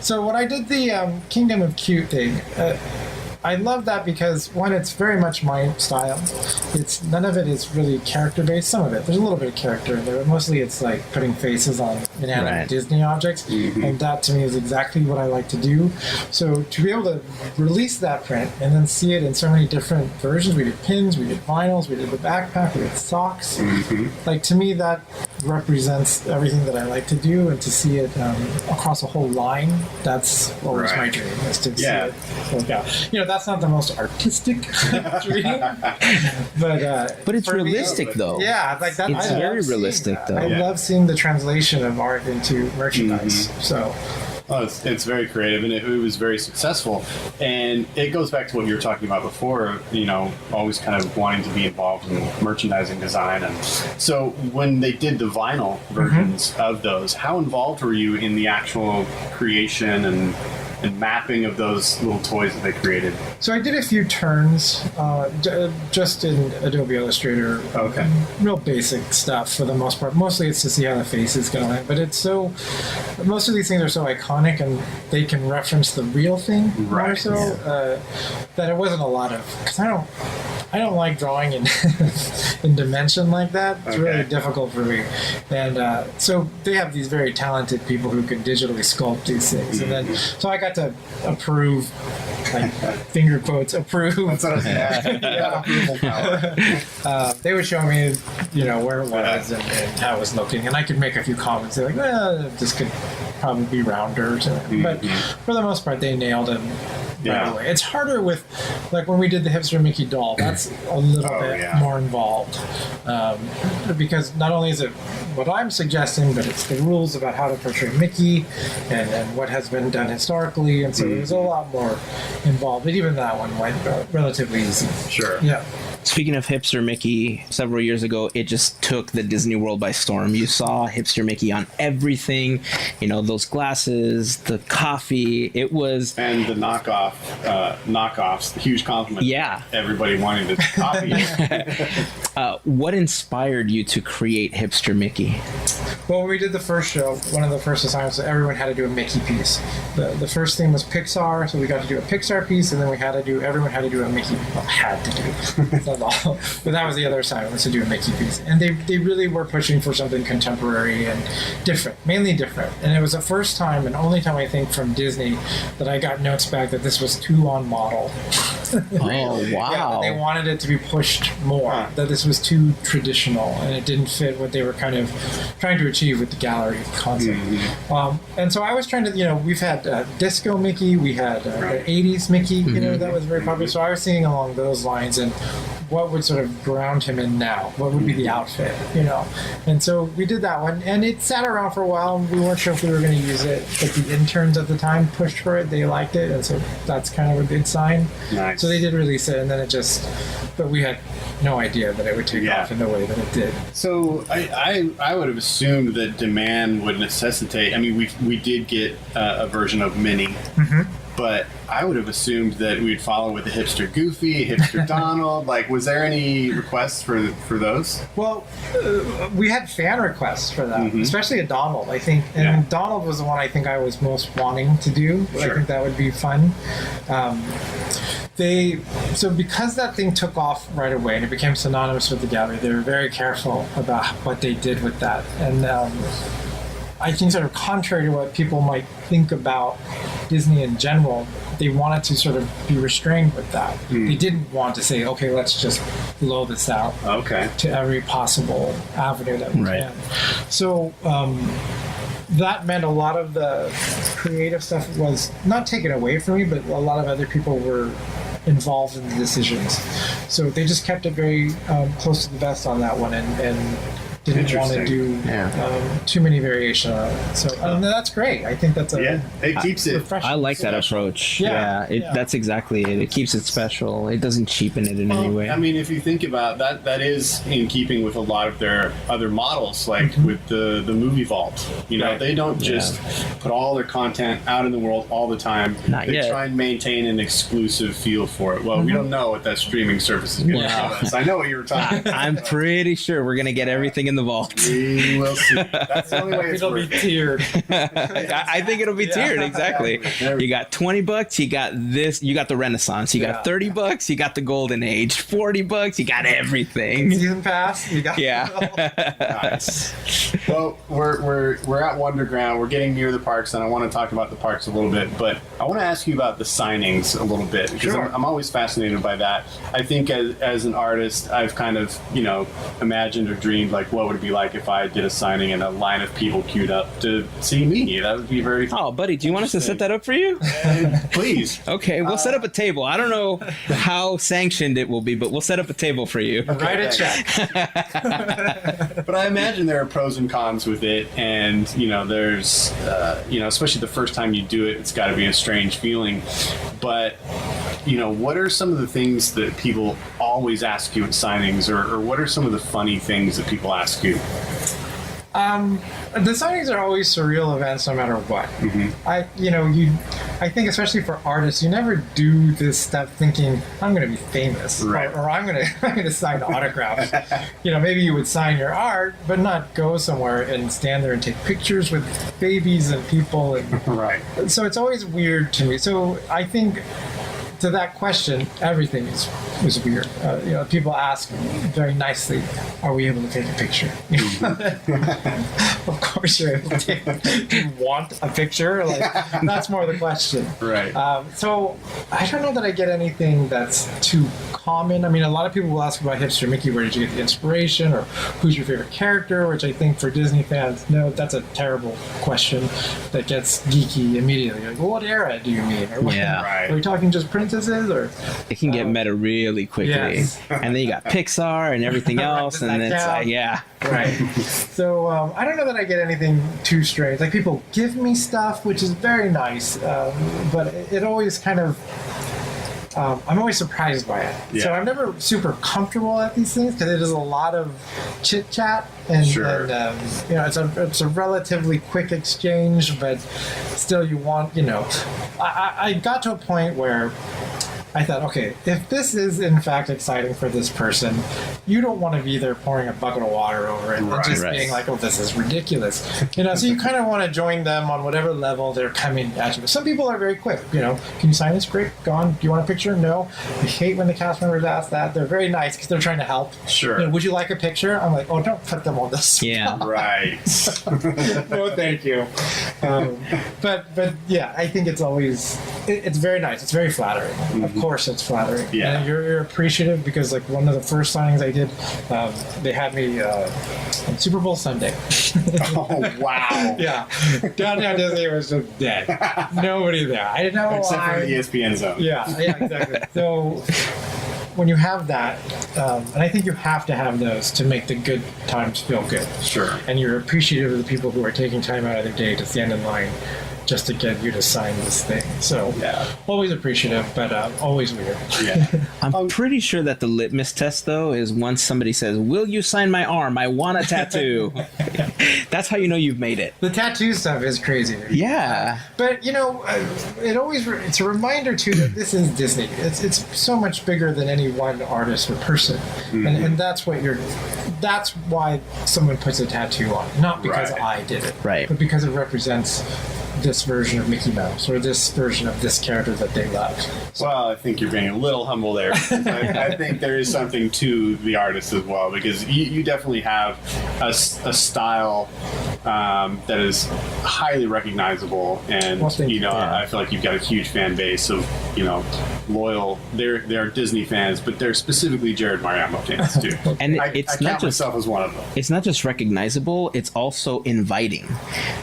So when I did the Kingdom of Cute thing, I love that because, one, it's very much my style. It's none of it is really character based. Some of it, there's a little bit of character in there, but mostly it's like putting faces on inanimate Disney objects, and that to me is exactly what I like to do. So to be able to release that print and then see it in so many different versions, we did pins, we did vinyls, we did the backpack, we did socks. Like, to me, that represents everything that I like to do, and to see it across a whole line, that's always my dream, is to see it work out. That's not the most artistic dream, but it's realistic, though. Yeah, like that. It's very realistic, though. I love seeing the translation of art into merchandise. So, Oh, it's very creative, and it was very successful. And it goes back to what you were talking about before, always kind of wanting to be involved in merchandising design. And so when they did the vinyl versions of those, how involved were you in the actual creation and mapping of those little toys that they created? So I did a few turns just in Adobe Illustrator. Okay. Real basic stuff for the most part. Mostly it's to see how the face is going. But most of these things are so iconic and they can reference the real thing more so that it wasn't a lot of, because I don't like drawing in in dimension like that. It's really difficult for me. And so they have these very talented people who can digitally sculpt these things. And then, so I got to approve, like finger quotes, approve. That's what I was saying. Approval power. They would show me, where it was and how it was looking. And I could make a few comments. They're like, well, this could probably be rounder or something. But for the most part, they nailed it. Right away. It's harder with, like when we did the Hipster Mickey doll, that's a little bit more involved. Because not only is it what I'm suggesting, but it's the rules about how to portray Mickey and what has been done historically. And so there's a lot more involved. But even that one went relatively easy. Sure. Yeah. Speaking of Hipster Mickey, several years ago, it just took the Disney World by storm. You saw Hipster Mickey on everything, those glasses, the coffee. It was... And the knockoffs, the huge compliment. Yeah. Everybody wanted to copy it. What inspired you to create Hipster Mickey? Well, when we did the first show, one of the first assignments, everyone had to do a Mickey piece. The first thing was Pixar, so we got to do a Pixar piece, and then everyone had to do a Mickey. Well, had to do. Not all, but that was the other assignment, was to do a Mickey piece. And they really were pushing for something contemporary and different, mainly different. And it was the first time and only time, I think, from Disney that I got notes back that this was too on model. Oh, wow. Yeah, they wanted it to be pushed more, that this was too traditional and it didn't fit what they were kind of trying to achieve with the gallery concept. And so I was trying to, we've had Disco Mickey, we had the 80s Mickey, that was very popular. So I was thinking along those lines and what would sort of ground him in now? What would be the outfit, And so we did that one, and it sat around for a while, and we weren't sure if we were going to use it, but the interns at the time pushed for it. They liked it, and so that's kind of a good sign. Nice. So they did release it, and then but we had no idea that it would take off in the way that it did. So I would have assumed that demand would necessitate, we did get a version of Minnie, but I would have assumed that we'd follow with a Hipster Goofy, Hipster Donald. Like, was there any requests for those? Well, we had fan requests for that, especially a Donald, I think. And Donald was the one I think I was most wanting to do. Sure. I think that would be fun. So because that thing took off right away and it became synonymous with the gallery, they were very careful about what they did with that. And I think sort of contrary to what people might think about Disney in general, they wanted to sort of be restrained with that. They didn't want to say, okay, let's just blow this out to every possible avenue that we can. So that meant a lot of the creative stuff was not taken away from me, but a lot of other people were involved in the decisions. So they just kept it very close to the vest on that one and didn't want to do too many variations on it. So that's great. I think that's it keeps it refreshing. I like that approach. That's exactly it. It keeps it special. It doesn't cheapen it in any way. If you think about that is in keeping with a lot of their other models, like with the movie vault. They don't just put all their content out in the world all the time. They try and maintain an exclusive feel for it. Well, we don't know what that streaming service is going to show us. I know what you were talking about. I'm pretty sure we're going to get everything in the vault. We will see. That's the only way it'll be tiered. I think it'll be tiered, exactly. You got $20, you got this, you got the Renaissance, you got $30, you got the Golden Age, $40, you got everything. Season pass, you got Nice. Well, we're at Wonderground. We're getting near the parks, and I want to talk about the parks a little bit, but I want to ask you about the signings a little bit, because I'm always fascinated by that. I think as an artist, I've kind of, imagined or dreamed like what would it be like if I did a signing and a line of people queued up to see me. That would be very... Oh, buddy, do you want us to set that up for you? Please. Okay, we'll set up a table. I don't know how sanctioned it will be, but we'll set up a table for you. Write a check. But I imagine there are pros and cons cons with it, and there's especially the first time you do it, it's got to be a strange feeling. But what are some of the things that people always ask you at signings, or what are some of the funny things that people ask you? The signings are always surreal events, no matter what. I think especially for artists, you never do this stuff thinking I'm going to be famous, right, or I'm going to sign autographs. Maybe you would sign your art, but not go somewhere and stand there and take pictures with babies and people. And, right. So it's always weird to me. So I think, to that question, everything is weird. People ask very nicely, "Are we able to take a picture?" Of course, you're able to take. Do you want a picture? That's more the question. Right. So I don't know that I get anything that's too common. I mean, a lot of people will ask about Hipster Mickey. Where did you get the inspiration, or who's your favorite character? Which I think for Disney fans, no, that's a terrible question that gets geeky immediately. Like, well, what era do you mean? Or Yeah. Are we talking just princesses, or It can get meta really quickly. Yes. And then you got Pixar and everything else, and it's yeah. Right. So I don't know that I get anything too strange. Like, people give me stuff, which is very nice, but it always kind of. I'm always surprised by it. Yeah. So I'm never super comfortable at these things because it is a lot of chit chat, and, Sure. and it's a relatively quick exchange, but still you want I got to a point where I thought, okay, if this is in fact exciting for this person, you don't want to be there pouring a bucket of water over it and just being like, oh, this is ridiculous. So you kind of want to join them on whatever level they're coming at you. Some people are very quick. Can you sign this? Great. Gone. Do you want a picture? No. I hate when the cast members ask that. They're very nice because they're trying to help. Sure. Would you like a picture? I'm like, oh, don't put them on this. Yeah. Right. No, thank you. But yeah, I think it's always it's very nice. It's very flattering. Mm-hmm. Of course, it's flattering. Yeah. And you're appreciative because one of the first signings I did, they had me on Super Bowl Sunday. Oh wow. Yeah. Downtown Disney was just dead. Nobody there. I didn't know Except why. for the ESPN zone. Yeah, exactly. So when you have that, and I think you have to have those to make the good times feel good. Sure. And you're appreciative of the people who are taking time out of their day to stand in line just to get you to sign this thing. So always appreciative, but always weird. Yeah. I'm pretty sure that the litmus test, though, is once somebody says, "Will you sign my arm? I want a tattoo." That's how you know you've made it. The tattoo stuff is crazy. Yeah. But it's a reminder too that this is Disney. It's so much bigger than any one artist or person, and that's why someone puts a tattoo on, not because I did it, Right. but because it represents this version of Mickey Mouse or this version of this character that they love. Well, I think you're being a little humble there. I think there is something to the artist as well, because you definitely have a style that is highly recognizable, and Well, thank you. I feel like you've got a huge fan base of loyal. They're Disney fans, but they're specifically Jerrod Maruyama fans too. And I it's count not just myself as one of them. it's not just recognizable, it's also inviting.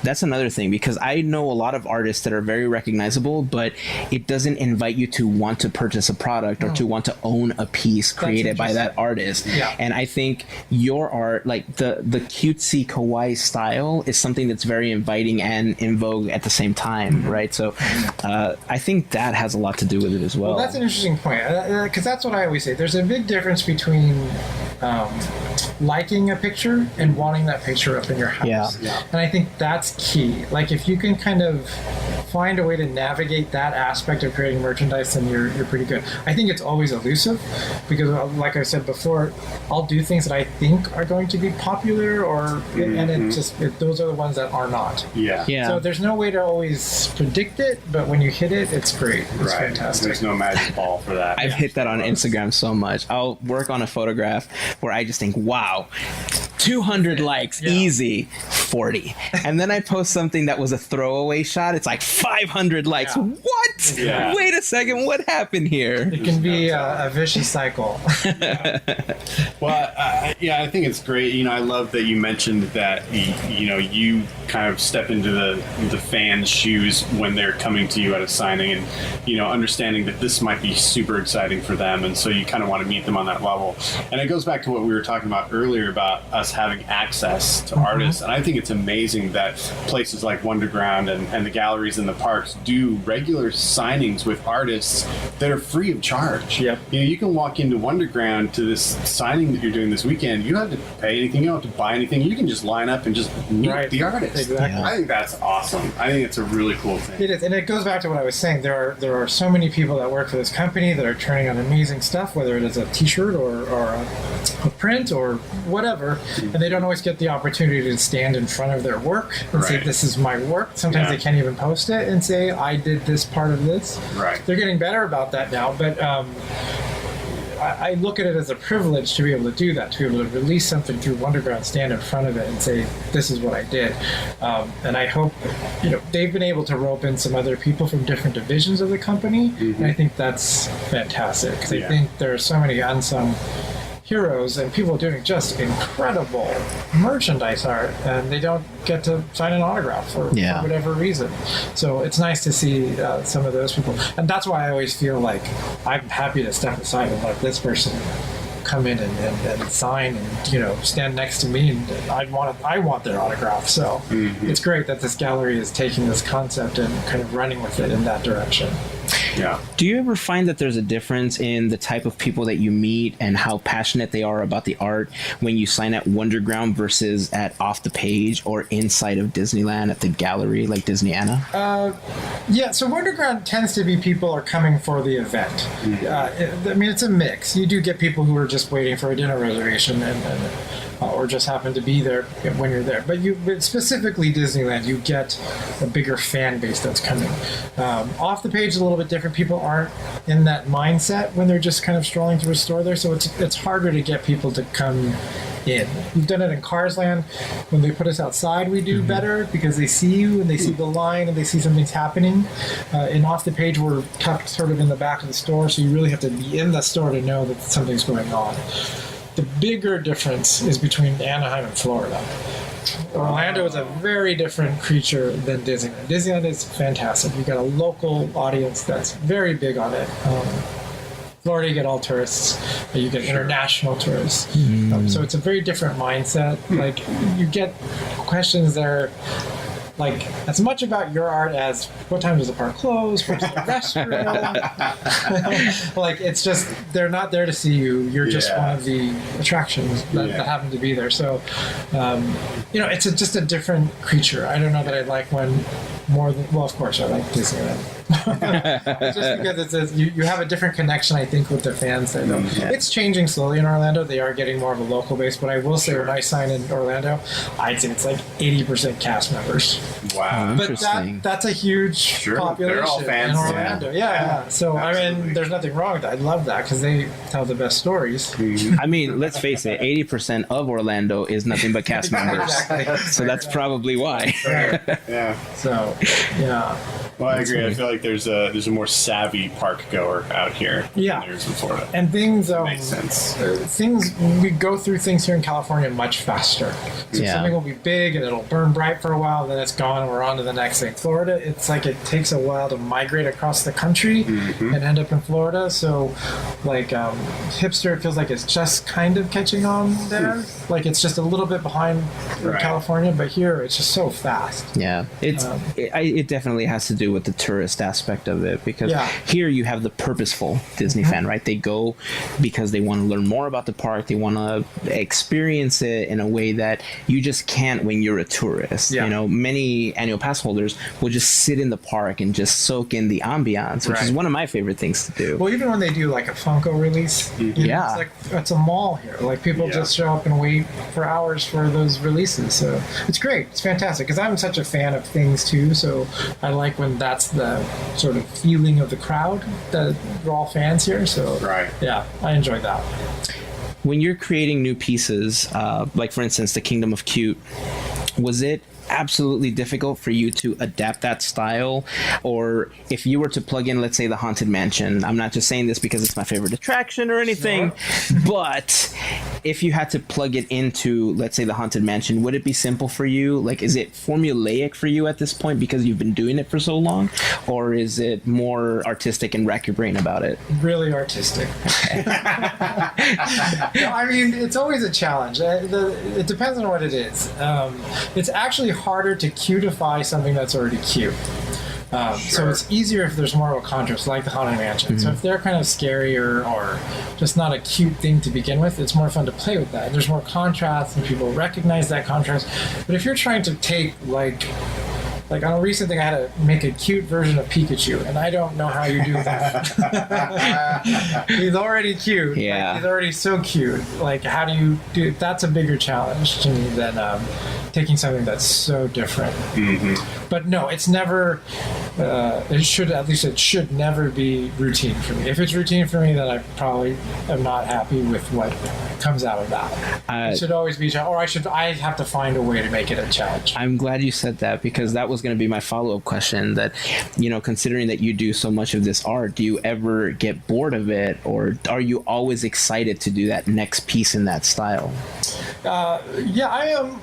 That's another thing, because I know a lot of artists that are very recognizable, but it doesn't invite you to want to purchase a product or to want to own a piece created by that artist. Yeah. And I think your art, like the cutesy kawaii style, is something that's very inviting and in vogue at the same time, right? So I think that has a lot to do with it as well. Well, that's an interesting point, because that's what I always say. There's a big difference between liking a picture and wanting that picture up in your house. Yeah. And I think that's key. Like, if you can kind of find a way to navigate that aspect of creating merchandise, then you're pretty good. I think it's always elusive because, like I said before, I'll do things that I think are going to be popular, and those are the ones that are not. Yeah. Yeah. So there's no way to always predict it, but when you hit it, it's great. It's Right. fantastic. There's no magic ball for that. I've hit that on Instagram so much. I'll work on a photograph where I just think, wow, 200 likes, easy, 40. And then I post something that was a throwaway shot. It's like 500 likes. Yeah. What? Yeah. Wait a second. What happened here? It can be a vicious cycle. Well, I think it's great. I love that you mentioned that you kind of step into the fans' shoes when they're coming to you at a signing, and understanding that this might be super exciting for them, and so you kind of want to meet them on that level. And it goes back to what we were talking about earlier about us having access to artists, and I think it's amazing that places like Wonderground and the galleries in the parks do regular signings with artists that are free of charge. Yep. You can walk into Wonderground to this signing that you're doing this weekend. You don't have to pay anything. You don't have to buy anything. You can just line up and just meet the artist. Exactly. I think that's awesome. I think it's a really cool thing. It is, and it goes back to what I was saying. There are so many people that work for this company that are turning out amazing stuff, whether it is a T-shirt or a print or whatever, and they don't always get the opportunity to stand in front of their work and say, "This is my work." Sometimes they can't even post it and say, "I did this part of this." Right. They're getting better about that now, but I look at it as a privilege to be able to do that, to be able to release something through Wonderground, stand in front of it, and say, "This is what I did." And I hope, they've been able to rope in some other people from different divisions of the company, and I think that's fantastic because I think there are so many unsung heroes and people doing just incredible merchandise art, and they don't get to sign an autograph for whatever reason. So it's nice to see some of those people, and that's why I always feel like I'm happy to step aside and let this person come in and sign and stand next to me, and I want their autograph. So it's great that this gallery is taking this concept and kind of running with it in that direction. Yeah. Do you ever find that there's a difference in the type of people that you meet and how passionate they are about the art when you sign at Wonderground versus at Off the Page or inside of Disneyland at the gallery like Disneyana? Yeah, so Wonderground tends to be people are coming for the event. It's a mix. You do get people who are just waiting for a dinner reservation or just happen to be there when you're there. But specifically Disneyland, you get a bigger fan base that's coming. Off the Page is a little bit different. People aren't in that mindset when they're just kind of strolling through a store there, so it's harder to get people to come in. We've done it in Cars Land. When they put us outside, we do better because they see you and they see the line and they see something's happening. In Off the Page, we're tucked sort of in the back of the store, so you really have to be in the store to know that something's going on. The bigger difference is between Anaheim and Florida. Orlando is a very different creature than Disneyland. Disneyland is fantastic. You've got a local audience that's very big on it. Florida, you get all tourists. You get international tourists. So it's a very different mindset. Like, you get questions there like as much about your art as what time does the park close, where's the restroom. Like, it's just, they're not there to see you, you're just one of the attractions that happen to be there. So it's just a different creature. I don't know that I like one more than, well, of course I like Disneyland. Just because you have a different connection, I think, with the fans there. It's changing slowly in Orlando. They are getting more of a local base, but I will say when I sign in Orlando, I'd say it's like 80% cast members. Wow. But that's a huge population. They're all fans in Orlando. Yeah. So absolutely. I mean, there's nothing wrong with that. I love that because they tell the best stories. I mean, let's face it, 80% of Orlando is nothing but cast members. Exactly. So that's probably why. Yeah. So, yeah. Well, I agree. I feel like there's a more savvy park goer out here than there's in Florida. And things makes sense. We go through things here in California much faster. So something will be big and it'll burn bright for a while, then it's gone and we're on to the next thing. Florida, it's like it takes a while to migrate across the country and end up in Florida. So like Hipster, it feels like it's just kind of catching on there. Like it's just a little bit behind California, but here it's just so fast. Yeah, it definitely has to do with the tourist aspect of it, because here you have the purposeful Disney fan, right? They go because they want to learn more about the park, they want to experience it in a way that you just can't when you're a tourist. You know, many annual pass holders will just sit in the park and just soak in the ambiance, which is one of my favorite things to do. Well, even when they do like a Funko release, you know, it's like it's a mall here. Like people just show up and wait for hours for those releases. So it's great. It's fantastic because I'm such a fan of things too. So I like when that's the sort of feeling of the crowd that we're all fans here. So yeah, I enjoy that. When you're creating new pieces, like for instance, the Kingdom of Cute, was it absolutely difficult for you to adapt that style? Or if you were to plug in, let's say, the Haunted Mansion, I'm not just saying this because it's my favorite attraction or anything, but if you had to plug it into, let's say, the Haunted Mansion, would it be simple for you? Like, is it formulaic for you at this point because you've been doing it for so long? Or is it more artistic and rack your brain about it? Really artistic. No, I mean, it's always a challenge. It depends on what it is. It's actually harder to cutify something that's already cute. So it's easier if there's more of a contrast, like the Haunted Mansion. So if they're kind of scarier or just not a cute thing to begin with, it's more fun to play with that. And there's more contrast, and people recognize that contrast. But if you're trying to take, like on a recent thing, I had to make a cute version of Pikachu, and I don't know how you do that. He's already cute. Yeah. Like, he's already so cute. Like, how do you do? That's a bigger challenge to me than taking something that's so different. But no, it's never. It should never be routine for me. If it's routine for me, then I probably am not happy with what comes out of that. It should always be, or I have to find a way to make it a challenge. I'm glad you said that, because that was going to be my follow-up question. That, considering that you do so much of this art, do you ever get bored of it, or are you always excited to do that next piece in that style? Yeah, I am.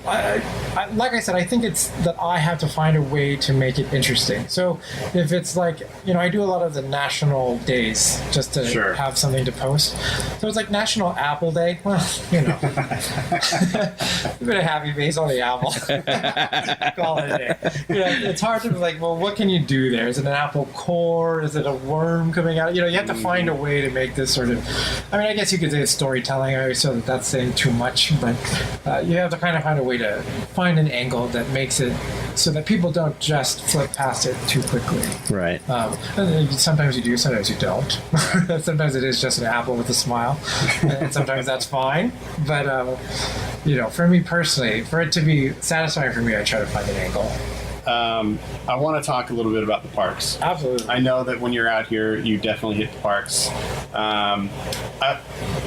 Like I said, I think it's that I have to find a way to make it interesting. So if it's like, I do a lot of the national days just to have something to post. So it's like National Apple Day. Well, a bit of happy face on the apple. Call it a day. It's hard to be like, well, what can you do there? Is it an apple core? Is it a worm coming out? You have to find a way to make this sort of. I mean, I guess you could say it's storytelling. I always feel that that's saying too much, but you have to kind of find a way to find an angle that makes it so that people don't just flip past it too quickly. Right. And sometimes you do, sometimes you don't. Sometimes it is just an apple with a smile, and sometimes that's fine. But for me personally, for it to be satisfying for me, I try to find an angle. I want to talk a little bit about the parks. Absolutely. I know that when you're out here, you definitely hit the parks.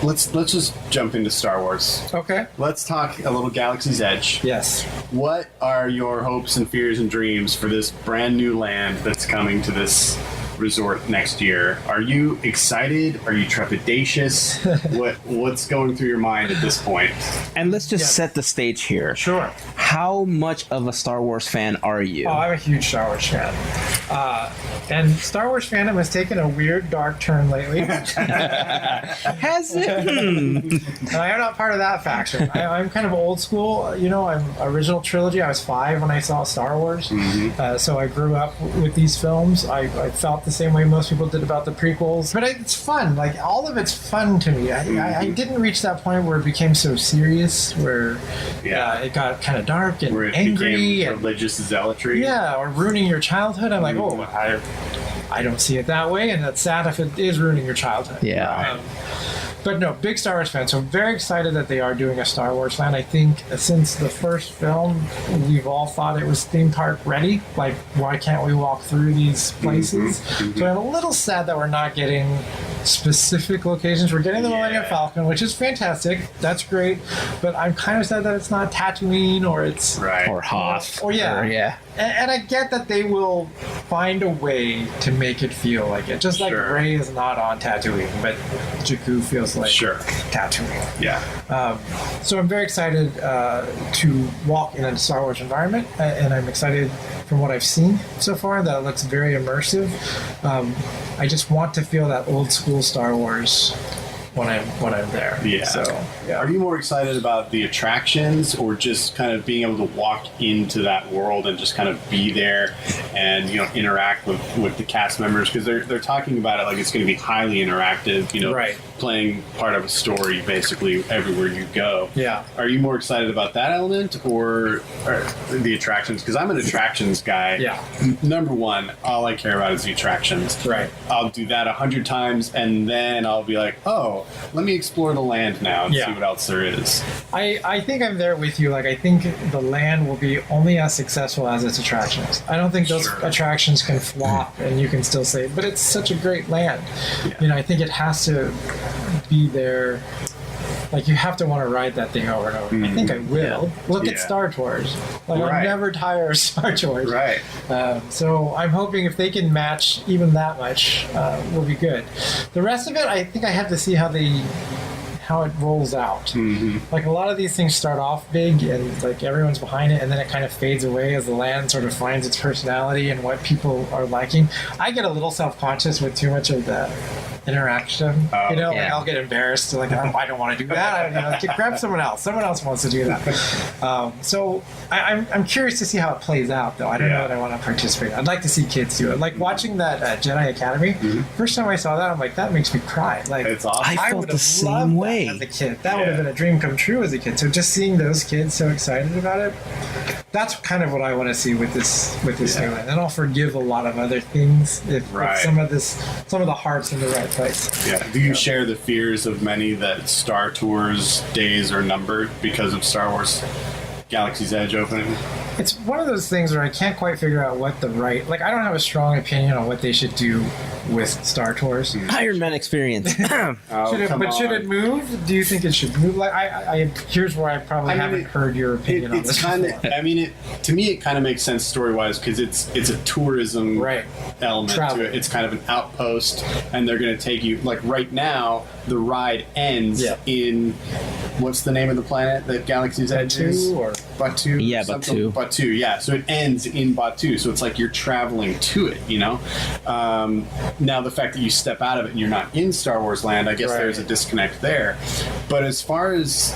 Let's just jump into Star Wars. Okay. Let's talk a little Galaxy's Edge. Yes. What are your hopes and fears and dreams for this brand new land that's coming to this resort next year? Are you excited? Are you trepidatious? What's going through your mind at this point? And let's just set the stage here. Sure. How much of a Star Wars fan are you? Oh, I'm a huge Star Wars fan. And Star Wars fandom has taken a weird, dark turn lately. Has it? And I am not part of that faction. I'm kind of old school. I'm original trilogy. I was 5 when I saw Star Wars. So I grew up with these films. I felt the same way most people did about the prequels. But it's fun. Like, all of it's fun to me. I didn't reach that point where it became so serious, where it got kind of dark and where it angry. became And religious zealotry. yeah, or ruining your childhood. I'm like, I don't see it that way, and that's sad if it is ruining your childhood. Yeah. But no, big Star Wars fan. So I'm very excited that they are doing a Star Wars land. I think since the first film, we've all thought it was theme park ready. Like, why can't we walk through these places? So I'm a little sad that we're not getting specific locations. We're getting the Millennium Falcon, which is fantastic. That's great. But I'm kind of sad that it's not Tatooine, or it's Or Hoth. Or yeah. And I get that they will find a way to make it feel like it. Just like Rey is not on Tatooine, but Jakku feels like Tatooine. Yeah. So I'm very excited to walk in a Star Wars environment, and I'm excited from what I've seen so far that it looks very immersive. I just want to feel that old school Star Wars when I'm there. Yeah. So, yeah. Are you more excited about the attractions, or just kind of being able to walk into that world and just kind of be there and interact with the cast members? Because they're talking about it like it's going to be highly interactive. Playing part of a story basically everywhere you go. Yeah. Are you more excited about that element or the attractions? Because I'm an attractions guy. Yeah. Number one, all I care about is the attractions. Right. I'll do that 100 times, and then I'll be like, oh, let me explore the land now and see what else there is. I think I'm there with you. Like, I think the land will be only as successful as its attractions. I don't think those attractions can flop and you can still say, but it's such a great land. I think it has to be there Like you have to want to ride that thing over and over. I think I will. Look at Star Tours. Like I'll never tire of Star Tours. Right. So I'm hoping if they can match even that much, we'll be good. The rest of it, I think I have to see how it rolls out. Like a lot of these things start off big and like everyone's behind it, and then it kind of fades away as the land sort of finds its personality and what people are liking. I get a little self-conscious with too much of the interaction. Like I'll get embarrassed. Like I don't want to do that. Grab someone else. Someone else wants to do that. So I'm curious to see how it plays out, though. I don't know that I want to participate. I'd like to see kids do it. Like watching that Jedi Academy. First time I saw that, I'm like, that makes me cry. Like it's awesome. I felt the same way as a kid. That would have been a dream come true as a kid. So just seeing those kids so excited about it, that's kind of what I want to see with this new land. And I'll forgive a lot of other things if some of the heart's in the right place. Yeah. Do you share the fears of many that Star Tours days are numbered because of Star Wars Galaxy's Edge opening? It's one of those things where I can't quite figure out what I don't have a strong opinion on what they should do with Star Tours. Iron Man experience. Should it move? Do you think it should move? Like here's where I probably haven't heard your opinion on this. To me, it kind of makes sense story-wise because it's a tourism element to it. It's kind of an outpost, and they're going to take you. Like right now, the ride ends in what's the name of the planet that Galaxy's Edge is? Batu. Yeah, Batu. Batu. Yeah, so it ends in Batu, so it's like you're traveling to it. Now the fact that you step out of it and you're not in Star Wars land, I guess there's a disconnect there. But as far as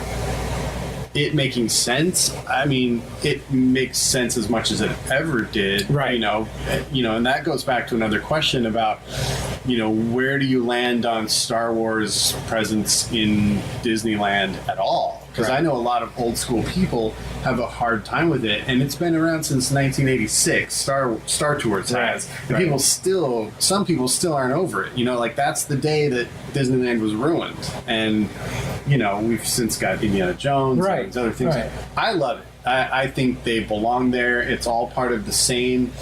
it making sense, I mean, it makes sense as much as it ever did. Right. And that goes back to another question about, where do you land on Star Wars presence in Disneyland at all? Because I know a lot of old school people have a hard time with it, and it's been around since 1986. Star Tours has, and some people still aren't over it. Like that's the day that Disneyland was ruined, and we've since got Indiana Jones and these other things. I love it. I think they belong there. It's all part of the same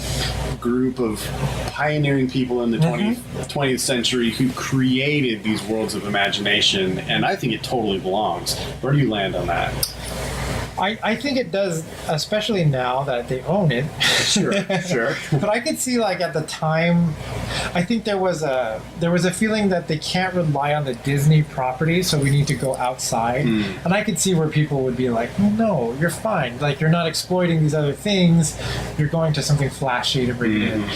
group of pioneering people in the 20th century who created these worlds of imagination, and I think it totally belongs. Where do you land on that? I think it does, especially now that they own it. Sure. But I could see, like, at the time, I think there was a feeling that they can't rely on the Disney property, so we need to go outside. And I could see where people would be like, no, you're fine. Like, you're not exploiting these other things. You're going to something flashy to bring it in.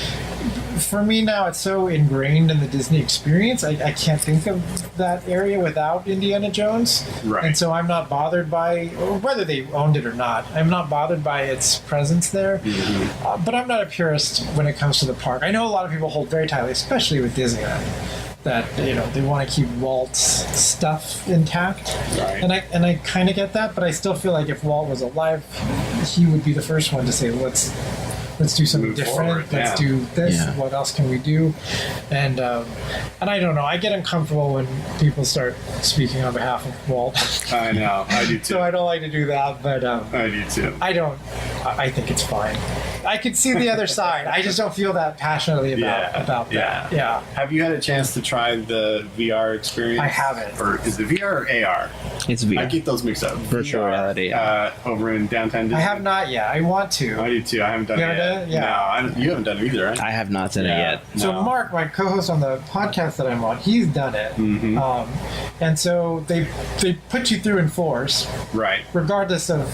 For me now, it's so ingrained in the Disney experience, I can't think of that area without Indiana Jones. Right. And so I'm not bothered by, whether they owned it or not, I'm not bothered by its presence there. But I'm not a purist when it comes to the park. I know a lot of people hold very tightly, especially with Disneyland, that they want to keep Walt's stuff intact. Right. And I kind of get that, but I still feel like if Walt was alive, he would be the first one to say, let's do something different. Let's do this. Yeah. What else can we do? And I don't know. I get uncomfortable when people start speaking on behalf of Walt. I know. I do too. So I don't like to do that. But I do too. I think it's fine. I could see the other side. I just don't feel that passionately about that. Yeah. Have you had a chance to try the VR experience? I haven't. Or is it VR or AR? It's VR. I get those mixed up. Virtual reality. Over in downtown Disney. I have not yet. I want to. I do too. I haven't done it yet. No, you haven't done it either, right? I have not done it yet. So Mark, my co-host on the podcast that I'm on, he's done it. And so they put you through in force. Right. Regardless of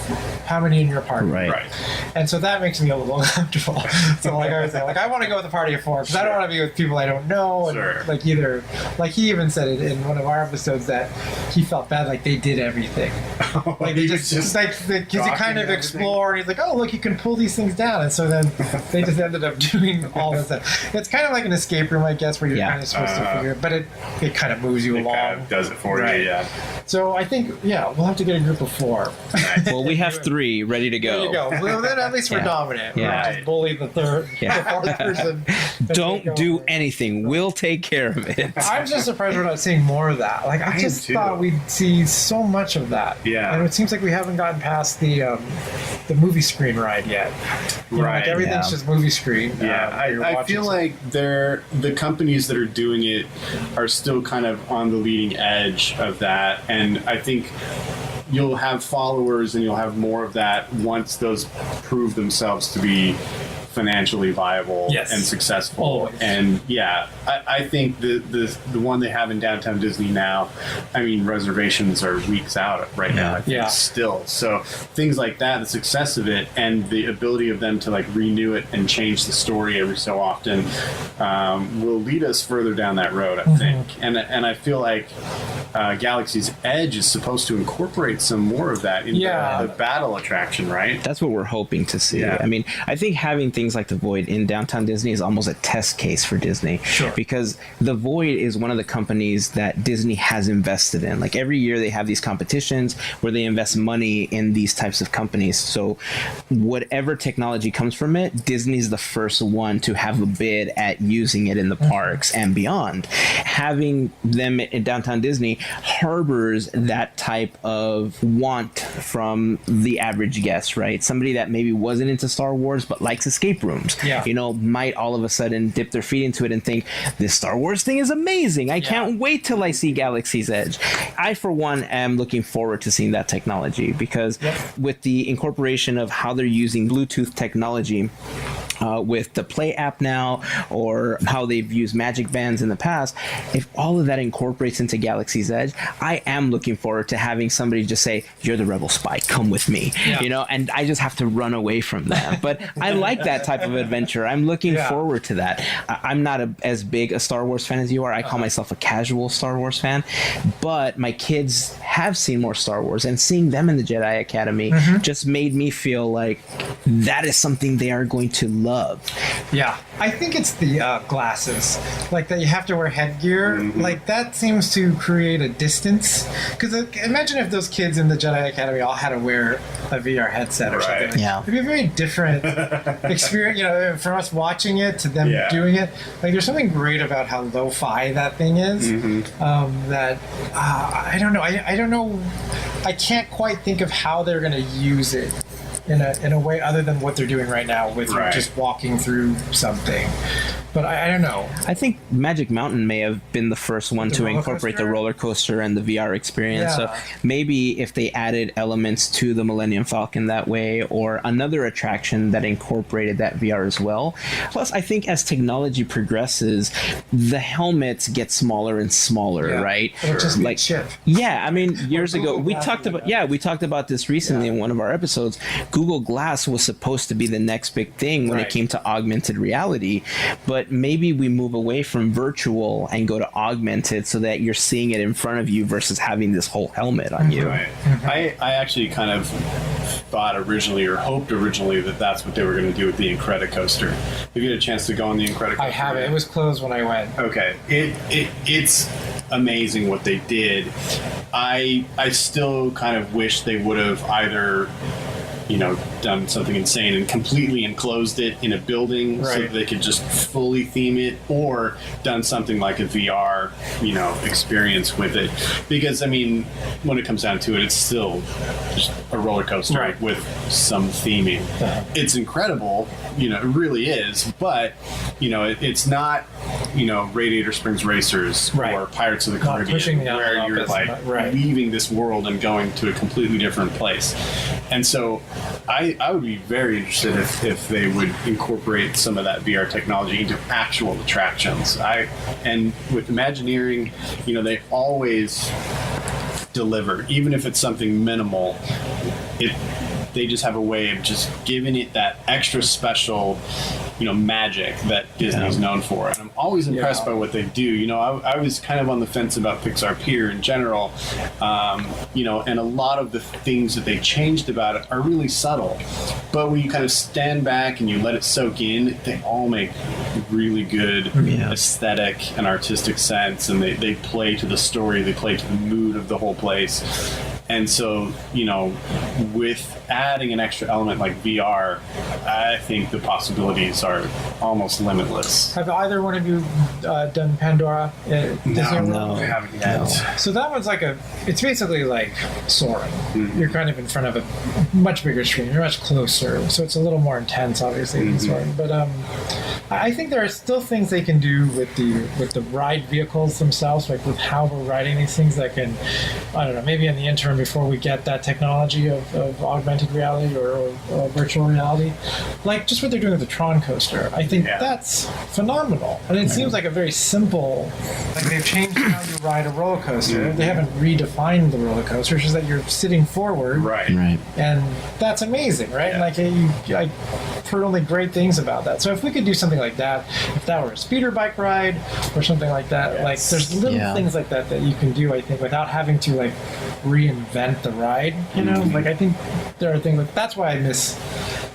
how many in your party. Right. And so that makes me a little uncomfortable. So like I was saying, like I want to go with a party of four because I don't want to be with people I don't know. And like he even said it in one of our episodes that he felt bad, like they did everything. Like they just like because he kind of explored. He's like, oh look, you can pull these things down, and so then they just ended up doing all this stuff. It's kind of like an escape room, I guess, where you're kind of supposed to figure it, but it kind of moves you along. Kind of does it for you, yeah. So I think, we'll have to get a group of four. Well, we have 3 ready to go. There you go. Well, then at least we're dominant. Yeah, just bully the fourth person. Don't do anything. We'll take care of it. I'm just surprised we're not seeing more of that. Like, I just thought we'd see so much of that. Yeah. And it seems like we haven't gotten past the movie screen ride yet. You know, Right, like everything's just movie screen. Yeah, I feel like the companies that are doing it are still kind of on the leading edge of that, and I think you'll have followers and you'll have more of that once those prove themselves to be financially viable and successful. Always. And yeah, I think the one they have in downtown Disney now, I mean, reservations are weeks out right now. I think still. So things like that, the success of it, and the ability of them to like renew it and change the story every so often, will lead us further down that road, I think. And I feel like Galaxy's Edge is supposed to incorporate some more of that into the battle attraction, right? That's what we're hoping to see. Yeah. I mean, I think having things like the Void in downtown Disney is almost a test case for Disney. Sure. Because the Void is one of the companies that Disney has invested in. Like every year they have these competitions where they invest money in these types of companies. So whatever technology comes from it, Disney's the first one to have a bid at using it in the parks and beyond. Having them in downtown Disney harbors that type of want from the average guest, right? Somebody that maybe wasn't into Star Wars but likes escape rooms, you know, might all of a sudden dip their feet into it and think, this Star Wars thing is amazing. I can't wait till I see Galaxy's Edge. I, for one, am looking forward to seeing that technology because with the incorporation of how they're using Bluetooth technology with the Play app now, or how they've used Magic Bands in the past, if all of that incorporates into Galaxy's Edge, I am looking forward to having somebody just say, you're the rebel spy, come with me, you know, and I just have to run away from that. But I like that type of adventure. I'm looking forward to that. I'm not as big a Star Wars fan as you are. I call myself a casual Star Wars fan, but my kids have seen more Star Wars, and seeing them in the Jedi Academy just made me feel like that is something they are going to love. Yeah, I think it's the glasses, like that you have to wear headgear. Like that seems to create a distance. Because imagine if those kids in the Jedi Academy all had to wear a VR headset or something. Like, it'd be a very different experience. You know, from us watching it to them doing it. Like there's something great about how lo-fi that thing is. That I don't know. I don't know. I can't quite think of how they're going to use it in a way other than what they're doing right now with just walking through something. But I don't know. I think Magic Mountain may have been the first one to incorporate the roller coaster and the VR experience. So maybe if they added elements to the Millennium Falcon that way, or another attraction that incorporated that VR as well. Plus, I think as technology progresses, the helmets get smaller and smaller, right? It'll just like chip. Yeah, I mean, years ago we talked about this recently in one of our episodes. Google Glass was supposed to be the next big thing when it came to augmented reality, but maybe we move away from virtual and go to augmented so that you're seeing it in front of you versus having this whole helmet on you. I actually kind of thought originally, or hoped originally, that that's what they were going to do with the Incredicoaster. Have you had a chance to go on the Incredicoaster? I haven't. It was closed when I went. Okay. It's amazing what they did. I still kind of wish they would have either, you know, done something insane and completely enclosed it in a building so that they could just fully theme it, or done something like a VR, you know, experience with it. Because, I mean, when it comes down to it, it's still just a roller coaster with some theming. It's incredible, you know, it really is, but, you know, it's not, you know, Radiator Springs Racers or Pirates of the Caribbean, where you're like leaving this world and going to a completely different place. And so I would be very interested if they would incorporate some of that VR technology into actual attractions. And with Imagineering, you know, they always deliver, even if it's something minimal. They just have a way of just giving it that extra special, you know, magic that Disney's known for. And I'm always impressed by what they do. You know, I was kind of on the fence about Pixar Pier in general, you know, and a lot of the things that they changed about it are really subtle. But when you kind of stand back and you let it soak in, they all make really good aesthetic and artistic sense, and they play to the story, they play to the mood of the whole place. And so, with adding an extra element like VR, I think the possibilities are almost limitless. Have either one of you done Pandora? No, I haven't yet. So that one's it's basically like soaring. Mm-hmm. You're kind of in front of a much bigger screen. You're much closer, so it's a little more intense, obviously, than soaring. But I think there are still things they can do with the ride vehicles themselves, like with how we're riding these things that can, I don't know, maybe in the interim before we get that technology of augmented reality or virtual reality, like just what they're doing with the Tron coaster. I think that's phenomenal. And it seems like a very simple, like they've changed how you ride a roller coaster. They haven't redefined the roller coaster. It's just that you're sitting forward. Right. And that's amazing, right? Yeah. And I've heard only great things about that. So if we could do something like that, if that were a speeder bike ride or something like that, like there's little things like that you can do, I think, without having to like reinvent the ride, Like I think there are things that's why I miss,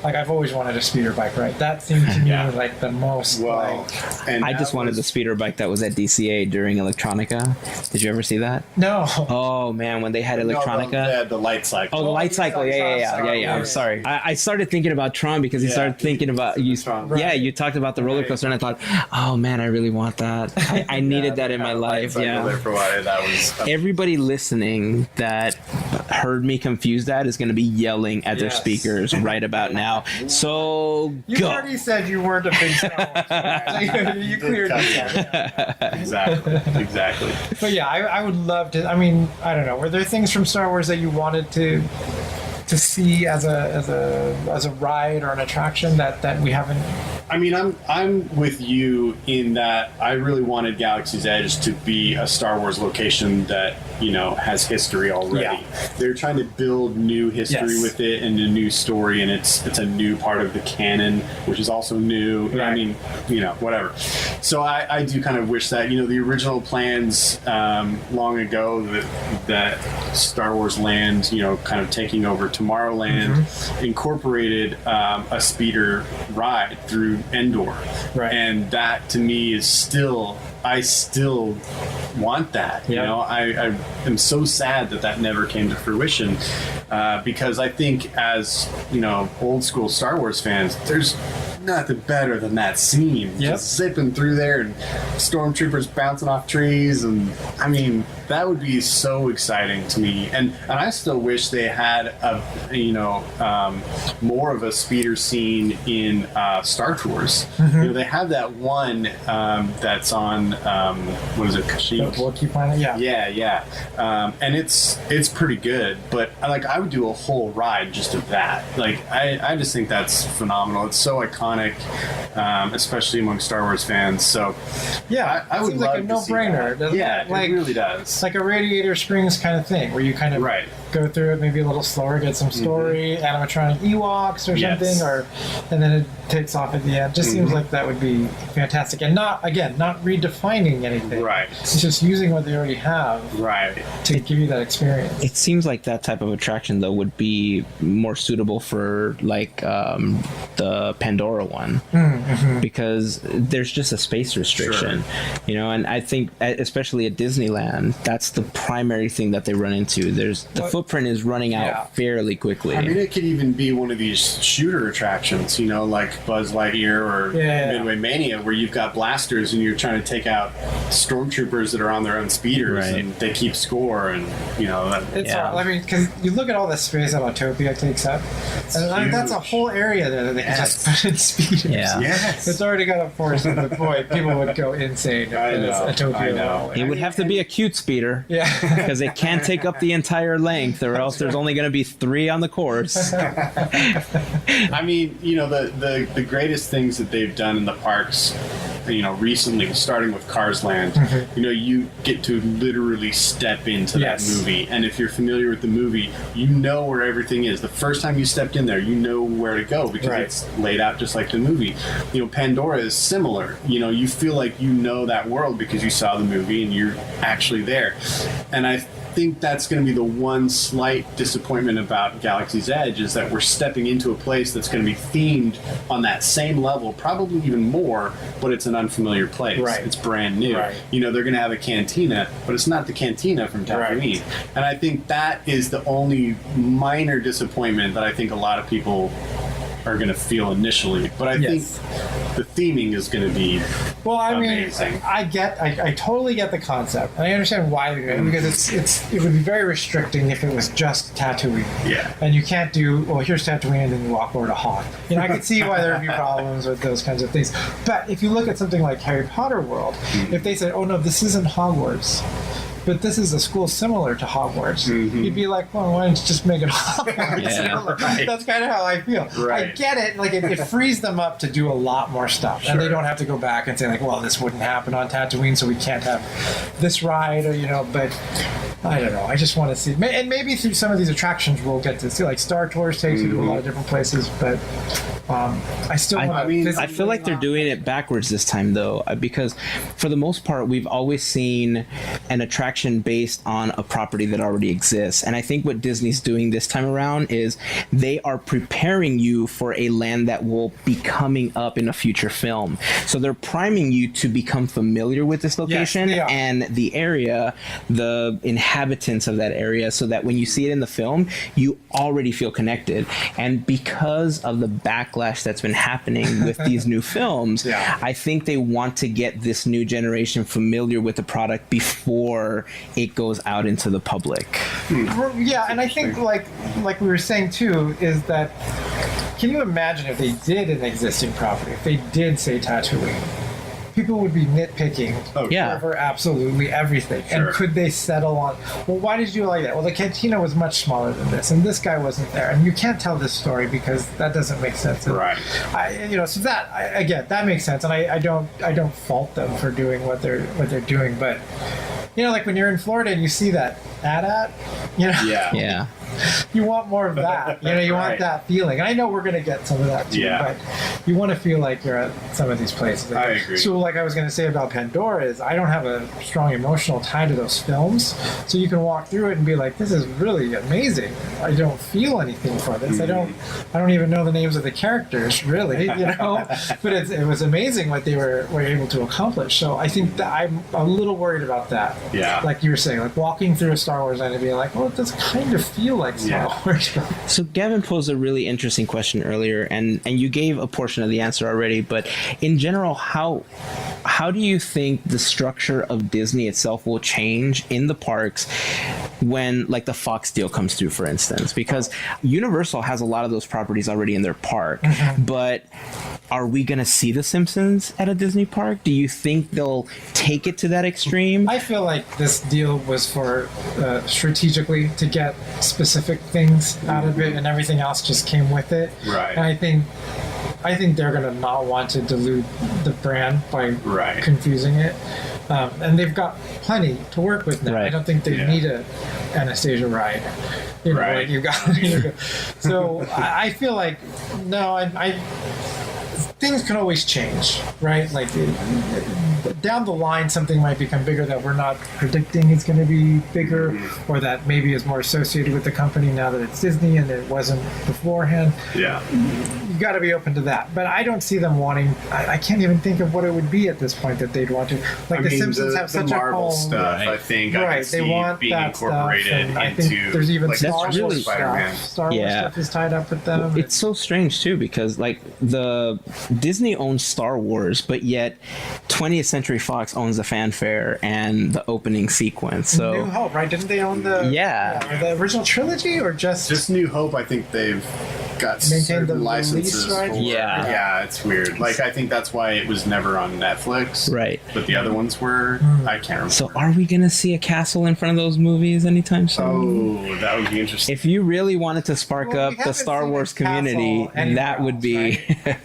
like I've always wanted a speeder bike ride. That seemed to me like the most and I just wanted the speeder bike that was at DCA during Electronica. Did you ever see that? No. Oh man, when they had Electronica. The light cycle. Oh, the light cycle. Yeah. I'm sorry. I started thinking about Tron because he started thinking about you. Tron. Yeah, you talked about the roller coaster, and I thought, oh man, I really want that. I needed that in my life. Yeah. That was Everybody listening that heard me confuse that is going to be yelling at their speakers right about now. So You go. already said you weren't a big Star Wars fan. You cleared that. Exactly. But yeah, I would love to. I mean, I don't know. Were there things from Star Wars that you wanted to see as a ride or an attraction that we haven't? I mean, I'm with you in that I really wanted Galaxy's Edge to be a Star Wars location that has history already. Yeah. They're trying to build new history with it and a new story, and it's a new part of the canon, which is also new. Right. I mean, whatever. So I do kind of wish that the original plans long ago that Star Wars Land, kind of taking over Tomorrowland, incorporated a speeder ride through Endor, and that to me is I still want that. I am so sad that never came to fruition, because I think as old school Star Wars fans, there's nothing better than that scene. Just zipping through there and stormtroopers bouncing off trees, and I mean that would be so exciting to me. And I still wish they had more of a speeder scene in Star Tours. They have that one that's on what is it, Kashyyyk? Wookiee planet, Yeah. And it's pretty good, but I would do a whole ride just of that. I just think that's phenomenal. It's so iconic, especially among Star Wars fans. So I would seems love like a no-brainer, doesn't it? It really does. Like a Radiator Springs kind of thing, where you kind of go through it maybe a little slower, get some story, animatronic Ewoks or something, and then it takes off at the end. Just seems like that would be fantastic, and not redefining anything. Right. It's just using what they already have. Right. To give you that experience. It seems like that type of attraction though would be more suitable for the Pandora one, because there's just a space restriction, and I think especially at Disneyland, that's the primary thing that they run into. There's the footprint is running out fairly quickly. I mean, it could even be one of these shooter attractions, like Buzz Lightyear or Midway Mania, where you've got blasters and you're trying to take out stormtroopers that are on their own speeders, and they keep score, and it's I mean, because you look at all the space that Autopia takes up, and that's a whole area there that they can just put in speeders. It's already got a force of the boy. People would go insane if Autopia. It would have to be a cute speeder, because it can't take up the entire length, or else there's only going to be 3 on the course. I mean, the greatest things that they've done in the parks, recently, starting with Cars Land, you get to literally step into that movie. And if you're familiar with the movie, you know where everything is. The first time you stepped in there, you know where to go because it's laid out just like the movie. Pandora is similar. You feel like you know that world because you saw the movie and you're actually there. And think that's going to be the one slight disappointment about Galaxy's Edge, is that we're stepping into a place that's going to be themed on that same level, probably even more, but it's an unfamiliar place. Right. It's brand new. Right. You know, they're going to have a cantina, but it's not the cantina from Tatooine. Right. And I think that is the only minor disappointment that I think a lot of people are going to feel initially. But I think the theming is going to be amazing. mean, I totally get the concept, and I understand why they're doing it, because it would be very restricting if it was just Tatooine. Yeah. And you can't do, well, here's Tatooine, and then you walk over to Hoth. You know, I could see why there would be problems with those kinds of things. But if you look at something like Harry Potter World, if they said, oh no, this isn't Hogwarts, but this is a school similar to Hogwarts, you'd be like, well, why don't you just make it Hogwarts? Right. That's kind of how I feel. Right. I get it. Like, it frees them up to do a lot more stuff. And they don't have to go back and say, like, well, this wouldn't happen on Tatooine, so we can't have this ride, or, you know, but I don't know. I just want to see. And maybe through some of these attractions we'll get to see, like Star Tours takes you to a lot of different places, but I still want to. I feel like they're doing it backwards this time, though, because for the most part, we've always seen an attraction based on a property that already exists. And I think what Disney's doing this time around is they are preparing you for a land that will be coming up in a future film. So they're priming you to become familiar with this location and the area, the inhabitants of that area, so that when you see it in the film, you already feel connected. And because of the backlash that's been happening with these new films, I think they want to get this new generation familiar with the product before it goes out into the public. Yeah, and I think like we were saying too, is that, can you imagine if they did an existing property, if they did say Tatooine, people would be nitpicking over absolutely everything. Sure. And could they settle on, well, why did you like that? Well, the cantina was much smaller than this, and this guy wasn't there, and you can't tell this story because that doesn't make sense. And so that I get that makes sense, and I don't fault them for doing what they're doing, but. You know, like when you're in Florida and you see that AT-AT, you know, you want more of that. You know, you want that feeling. And I know we're going to get some of that too, but you want to feel like you're at some of these places. Like, I agree. So like I was going to say about Pandora is I don't have a strong emotional tie to those films. So you can walk through it and be like, this is really amazing. I don't feel anything for this. I don't even know the names of the characters, really, you know. But it was amazing what they were able to accomplish. So I think that I'm a little worried about that. Yeah. Like you were saying, like walking through a Star Wars land and being like, well, it does kind of feel like Star Wars. So Gavin posed a really interesting question earlier, and you gave a portion of the answer already, but in general, how do you think the structure of Disney itself will change in the parks when, like, the Fox deal comes through, for instance? Because Universal has a lot of those properties already in their park, but are we going to see The Simpsons at a Disney park? Do you think they'll take it to that extreme? I feel like this deal was for strategically to get specific things out of it, and everything else just came with it. Right. And I think they're going to not want to dilute the brand by confusing it. And they've got plenty to work with now. I don't think they need a Anastasia ride. You know, like you got. So I feel like I things can always change, right? Like down the line, something might become bigger that we're not predicting is going to be bigger, or that maybe is more associated with the company now that it's Disney and it wasn't beforehand. Yeah. You got to be open to that. But I don't see them wanting, I can't even think of what it would be at this point that they'd want to. Like The Simpsons have such Marvel a home. stuff, I think I could they see want being that incorporated stuff, and into, I think there's even like, Star Wars really Spider-Man. stuff. Star Wars stuff is tied up with them. It's so strange too, because like the Disney owns Star Wars, but yet 20th Century Fox owns the fanfare and the opening sequence. So New Hope, right? Didn't they own the the original trilogy, or just New Hope? I think they've got maintained certain the licenses release rights? for. Yeah, it's weird. Like I think that's why it was never on Netflix. Right. But the other ones were. I can't remember. So are we gonna see a castle in front of those movies anytime soon? Oh, that would be interesting. If you really wanted to spark Well, we up the haven't Star seen a Wars castle community, anywhere that would else, be. right?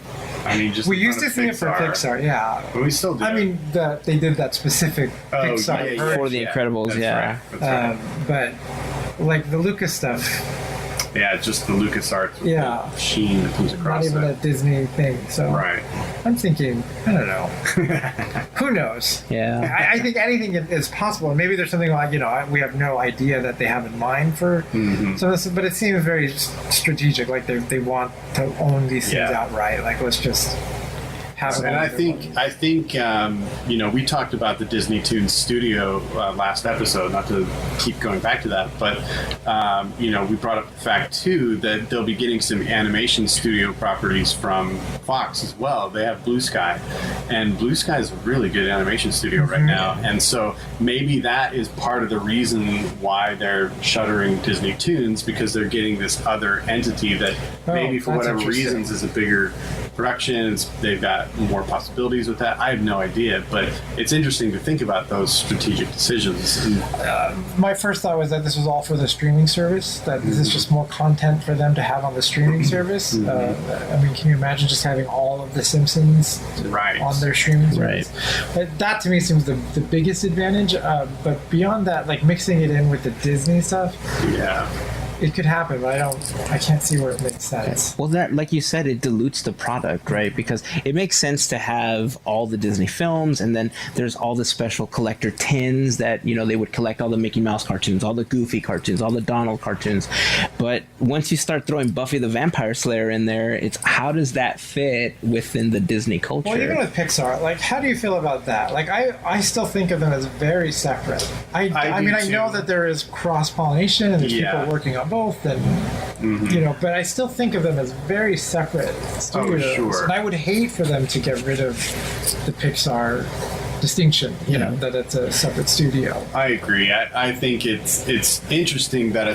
I mean, just we in used to front see of it for Pixar, yeah. But we still do. I mean, they did that specific Pixar For The Incredibles, That's right. but like the Lucas stuff, Yeah, just the LucasArts Yeah. sheen that comes Not across even a it. Disney thing. So Right. I'm thinking, I don't know. Who knows? Yeah. I think anything is possible. Maybe there's something like, we have no idea that they have in mind for. So this, but it seems very strategic. Like they want to own these things outright. Like, let's just have it. And I think we talked about the Disney Toon Studio last episode. Not to keep going back to that, but we brought up the fact too that they'll be getting some animation studio properties from Fox as well. They have Blue Sky, and Blue Sky is a really good animation studio right now. And so maybe that is part of the reason why they're shuttering Disney Toons, because they're getting this other entity that maybe for that's whatever interesting. reasons is a bigger production. They've got more possibilities with that. I have no idea, but it's interesting to think about those strategic decisions. My first thought was that this was all for the streaming service, that this is just more content for them to have on the streaming service. Can you imagine just having all of The Simpsons on their streaming service? But that to me seems the biggest advantage. But beyond that, like mixing it in with the Disney stuff, it could happen, but I can't see where it makes sense. Well, that, like you said, it dilutes the product, right? Because it makes sense to have all the Disney films, and then there's all the special collector tins that, they would collect all the Mickey Mouse cartoons, all the Goofy cartoons, all the Donald cartoons. But once you start throwing Buffy the Vampire Slayer in there, it's how does that fit within the Disney culture? Well, even with Pixar, like, how do you feel about that? Like, I still think of them as very separate. I know that there is cross-pollination and there's people working on both, and but I still think of them as very separate studios. Oh, sure. And I would hate for them to get rid of the Pixar distinction, that it's a separate studio. I agree. I think it's interesting that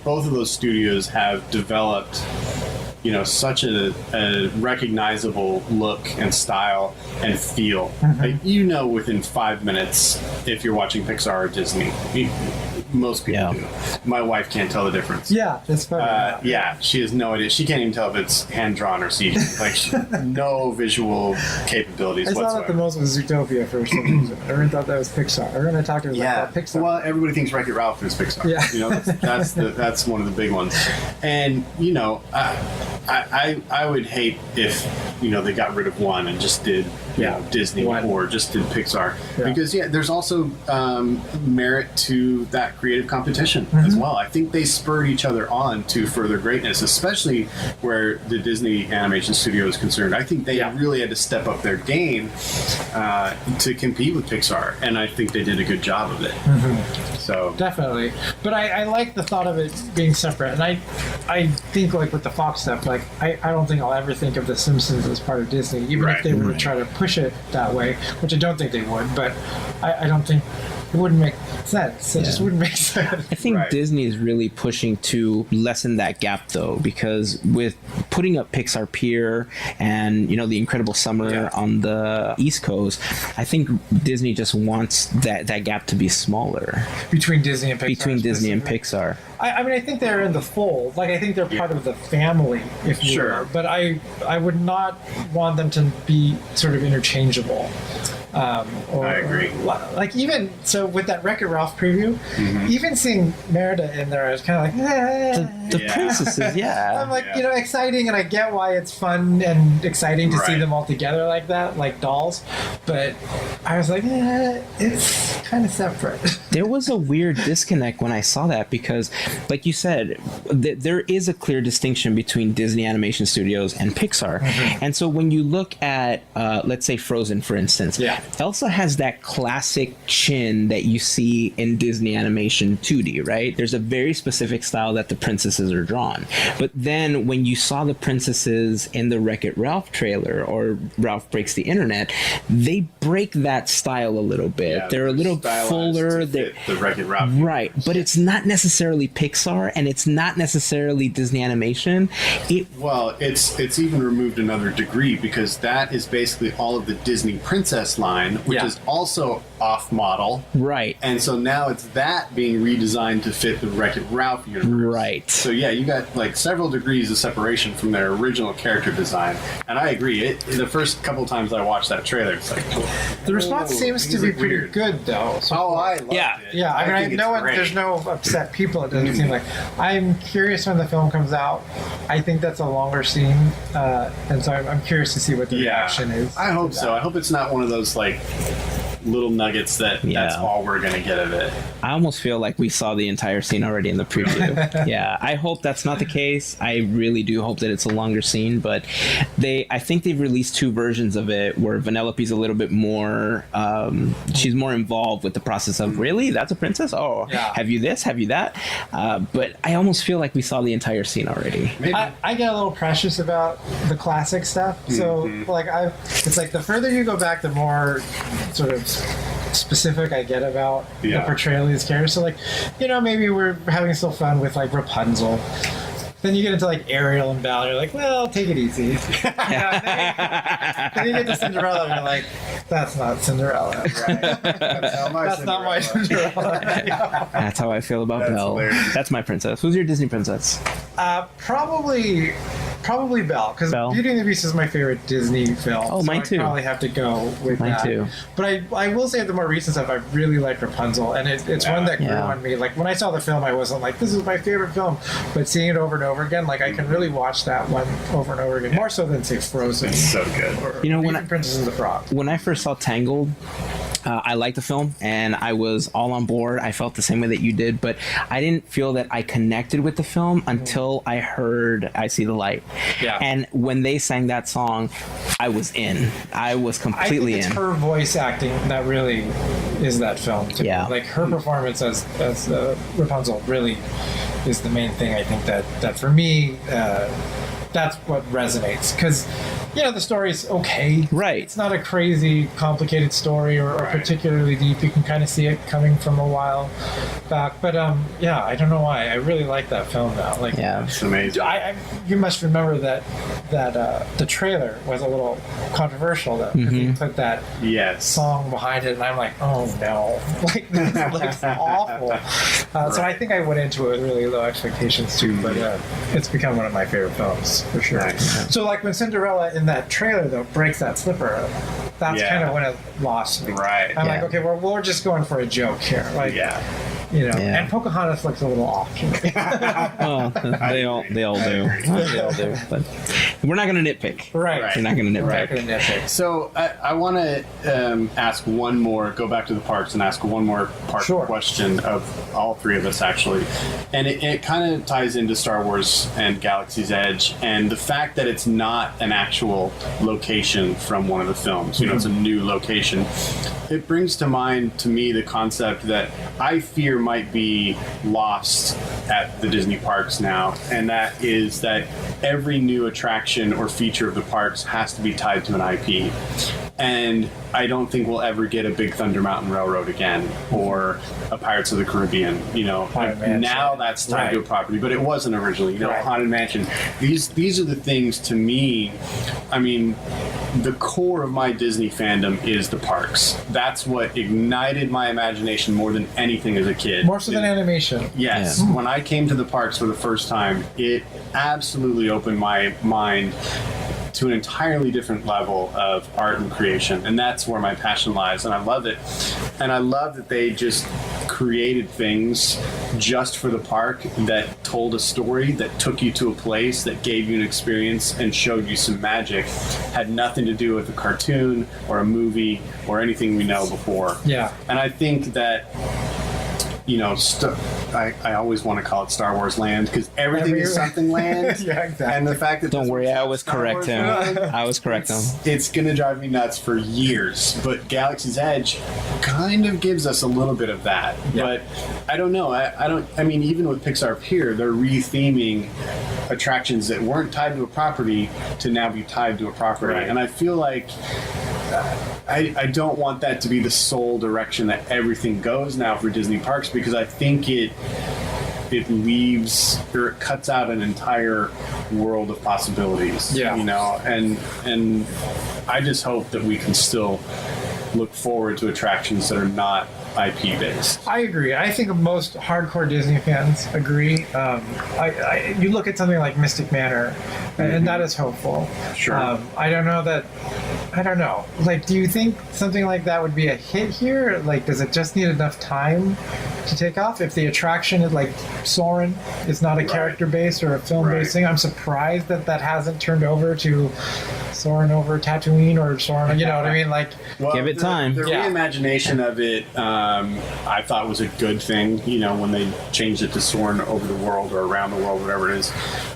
both of those studios have developed such a recognizable look and style and feel. Like, within 5 minutes if you're watching Pixar or Disney. Most people do. My wife can't tell the difference. Yeah, that's funny. She has no idea. She can't even tell if it's hand-drawn or CG. Like, no visual capabilities I whatsoever. saw that the most was Zootopia for some reason. Everyone thought that was Pixar. Everyone I talked to was like, Pixar. Well, everybody thinks Wreck-It Ralph is Pixar. Yeah. That's one of the big ones. And I would hate if they got rid of one and just did Disney or just did Pixar, because there's also merit to that creative competition as well. I think they spurred each other on to further greatness, especially where the Disney animation studio is concerned. I think they really had to step up their game to compete with Pixar, and I think they did a good job of it. So definitely, but I like the thought of it being separate, and I think, like, with the Fox stuff, like, I don't think I'll ever think of The Simpsons as part of Disney, even if they were to try to push it that way, which I don't think they would, but I don't think it wouldn't make sense. It just wouldn't make sense. I think Disney is really pushing to lessen that gap, though, because with putting up Pixar Pier and The Incredible Summer on the East Coast, I think Disney just wants that gap to be smaller Between Disney and Pixar. I think they're in the fold. Like, I think they're part of the family, if you will. But I would not want them to be sort of interchangeable. I agree. Like, even so with that Wreck-It Ralph preview, even seeing Merida in there, I was kind of like, the princesses, I'm like, exciting, and I get why it's fun and exciting to see them all together like that, like dolls. But I was like, it's kind of separate. There was a weird disconnect when I saw that, because, like you said, there is a clear distinction between Disney Animation Studios and Pixar. And so when you look at, let's say, Frozen, for instance, Elsa has that classic chin that you see in Disney Animation 2D, right? There's a very specific style that the princesses are drawn. But then when you saw the princesses in the Wreck-It Ralph trailer, or Ralph Breaks the Internet, they break that style a little bit. They're a little fuller. The Wreck-It Ralph. Right, but it's not necessarily Pixar, and it's not necessarily Disney Animation. It's even removed another degree, because that is basically all of the Disney princess line design, which Yeah. is also off model. Right. And so now it's that being redesigned to fit the Wreck-It Ralph universe. Right. So yeah, you got like several degrees of separation from their original character design. And I agree. The first couple times I watched that trailer, it's like The response seems to these be look pretty weird. good, though. So Oh, I love Yeah. it. yeah, I mean, think no it's one, great. there's no upset people. It doesn't seem like. I'm curious when the film comes out. I think that's a longer scene, and so I'm curious to see what the reaction is. I hope to so. that. I hope it's not one of those like little nuggets that's Yeah. all we're gonna get of it. I almost feel like we saw the entire scene already in the preview. Yeah, I hope that's not the case. I really do hope that it's a longer scene, but I think they've released 2 versions of it where Vanellope's a little bit more, she's more involved with the process of, really? That's a princess? Oh, Yeah. have you this? Have you that? But I almost feel like we saw the entire scene already. Maybe. I get a little precious about the classic stuff. So like it's like the further you go back, the more sort of specific I get about the portrayal of these characters. So like, maybe we're having still fun with like Rapunzel. Then you get into like Ariel and Belle, you're like, well, take it easy. Then you get to Cinderella, and you're like, that's not Cinderella. That's not my Cinderella. That's how I feel about Belle. hilarious. That's my princess. Who's your Disney princess? Probably Belle, because Belle? Beauty and the Beast is my favorite Disney film. Oh, mine too. I probably have to go with Mine that. too. But I will say the more recent stuff, I really like Rapunzel, and it's one that grew Yeah. on me. Like when I saw the film, I wasn't like, this is my favorite film, but seeing it over and over again, like I can really watch that one over and over again, more so than say Frozen. So good. Or when even Princess and the Frog. When I first saw Tangled, I liked the film and I was all on board. I felt the same way that you did, but I didn't feel that I connected with the film until I heard I See the Light. Yeah. And when they sang that song, I was in. I was I completely think it's in. her voice acting that really is that film. To Yeah. me. Like her performance as Rapunzel really is the main thing. I think that for me, that's what resonates because. The story's okay. Right. It's not a crazy, complicated story or particularly deep. You can kind of see it coming from a while back. But I don't know why. I really like that film now. Like, Yeah. It's amazing. you must remember that the trailer was a little controversial though. 'Cause They put that Yes. song behind it, and I'm like, oh no, like this looks awful. So I think I went into it with really low expectations too, but it's become one of my favorite films for sure. Nice. So like when Cinderella in that trailer though breaks that slipper, that's Yeah. kind of when it lost me. Right. I'm Yeah. like, okay, we're just going for a joke here, like Yeah. Yeah. And Pocahontas looks a little off to me. Well, they all do. They all do. But we're not going to nitpick. Right. We're not going to nitpick. Right. Gonna nitpick. So I want to ask one more, go back to the parks and ask one more part Sure. question of all 3 of us actually. And it kind of ties into Star Wars and Galaxy's Edge and the fact that it's not an actual location from one of the films. It's a new location. It brings to mind to me the concept that I fear might be lost at the Disney parks now, and that is that every new attraction or feature of the parks has to be tied to an IP. And I don't think we'll ever get a Big Thunder Mountain Railroad again or a Pirates of the Caribbean. Haunted Mansion. Now that's tied to a Right. property, but it wasn't originally. Right. Haunted Mansion. These are the things to me. I mean, the core of my Disney fandom is the parks. That's what ignited my imagination more than anything as a kid. More so than animation. Yes. Yeah. When I came to the parks for the first time, it absolutely opened my mind to an entirely different level of art and creation. And that's where my passion lies. And I love it. And I love that they just created things just for the park that told a story, that took you to a place, that gave you an experience and showed you some magic. Had nothing to do with a cartoon or a movie or anything we know before. Yeah. And I think that I always want to call it Star Wars Land because everything is something land. Yeah, exactly. And the fact that Don't worry, I was Star correct Wars him. Land, I was correct him. it's going to drive me nuts for years. But Galaxy's Edge kind of gives us a little bit of that. Yeah. But I don't know. I mean, even with Pixar Pier, they're re-theming attractions that weren't tied to a property to now be tied to a property. Right. And I feel like I don't want that to be the sole direction that everything goes now for Disney parks because I think it leaves or it cuts out an entire world of possibilities. Yeah. And I just hope that we can still look forward to attractions that are not IP based. I agree. I think most hardcore Disney fans agree. You look at something like Mystic Manor, and that is hopeful. Sure. I don't know. Like, do you think something like that would be a hit here? Like, does it just need enough time to take off? If the attraction is like Soarin' is not a character based or a film based thing, I'm surprised that hasn't turned over to Soarin' over Tatooine or Soarin'. You know what I mean? Like, Well, Give it time. The reimagination of it, I thought was a good thing. You know, when they changed it to Soarin' over the world or around the world, whatever it is.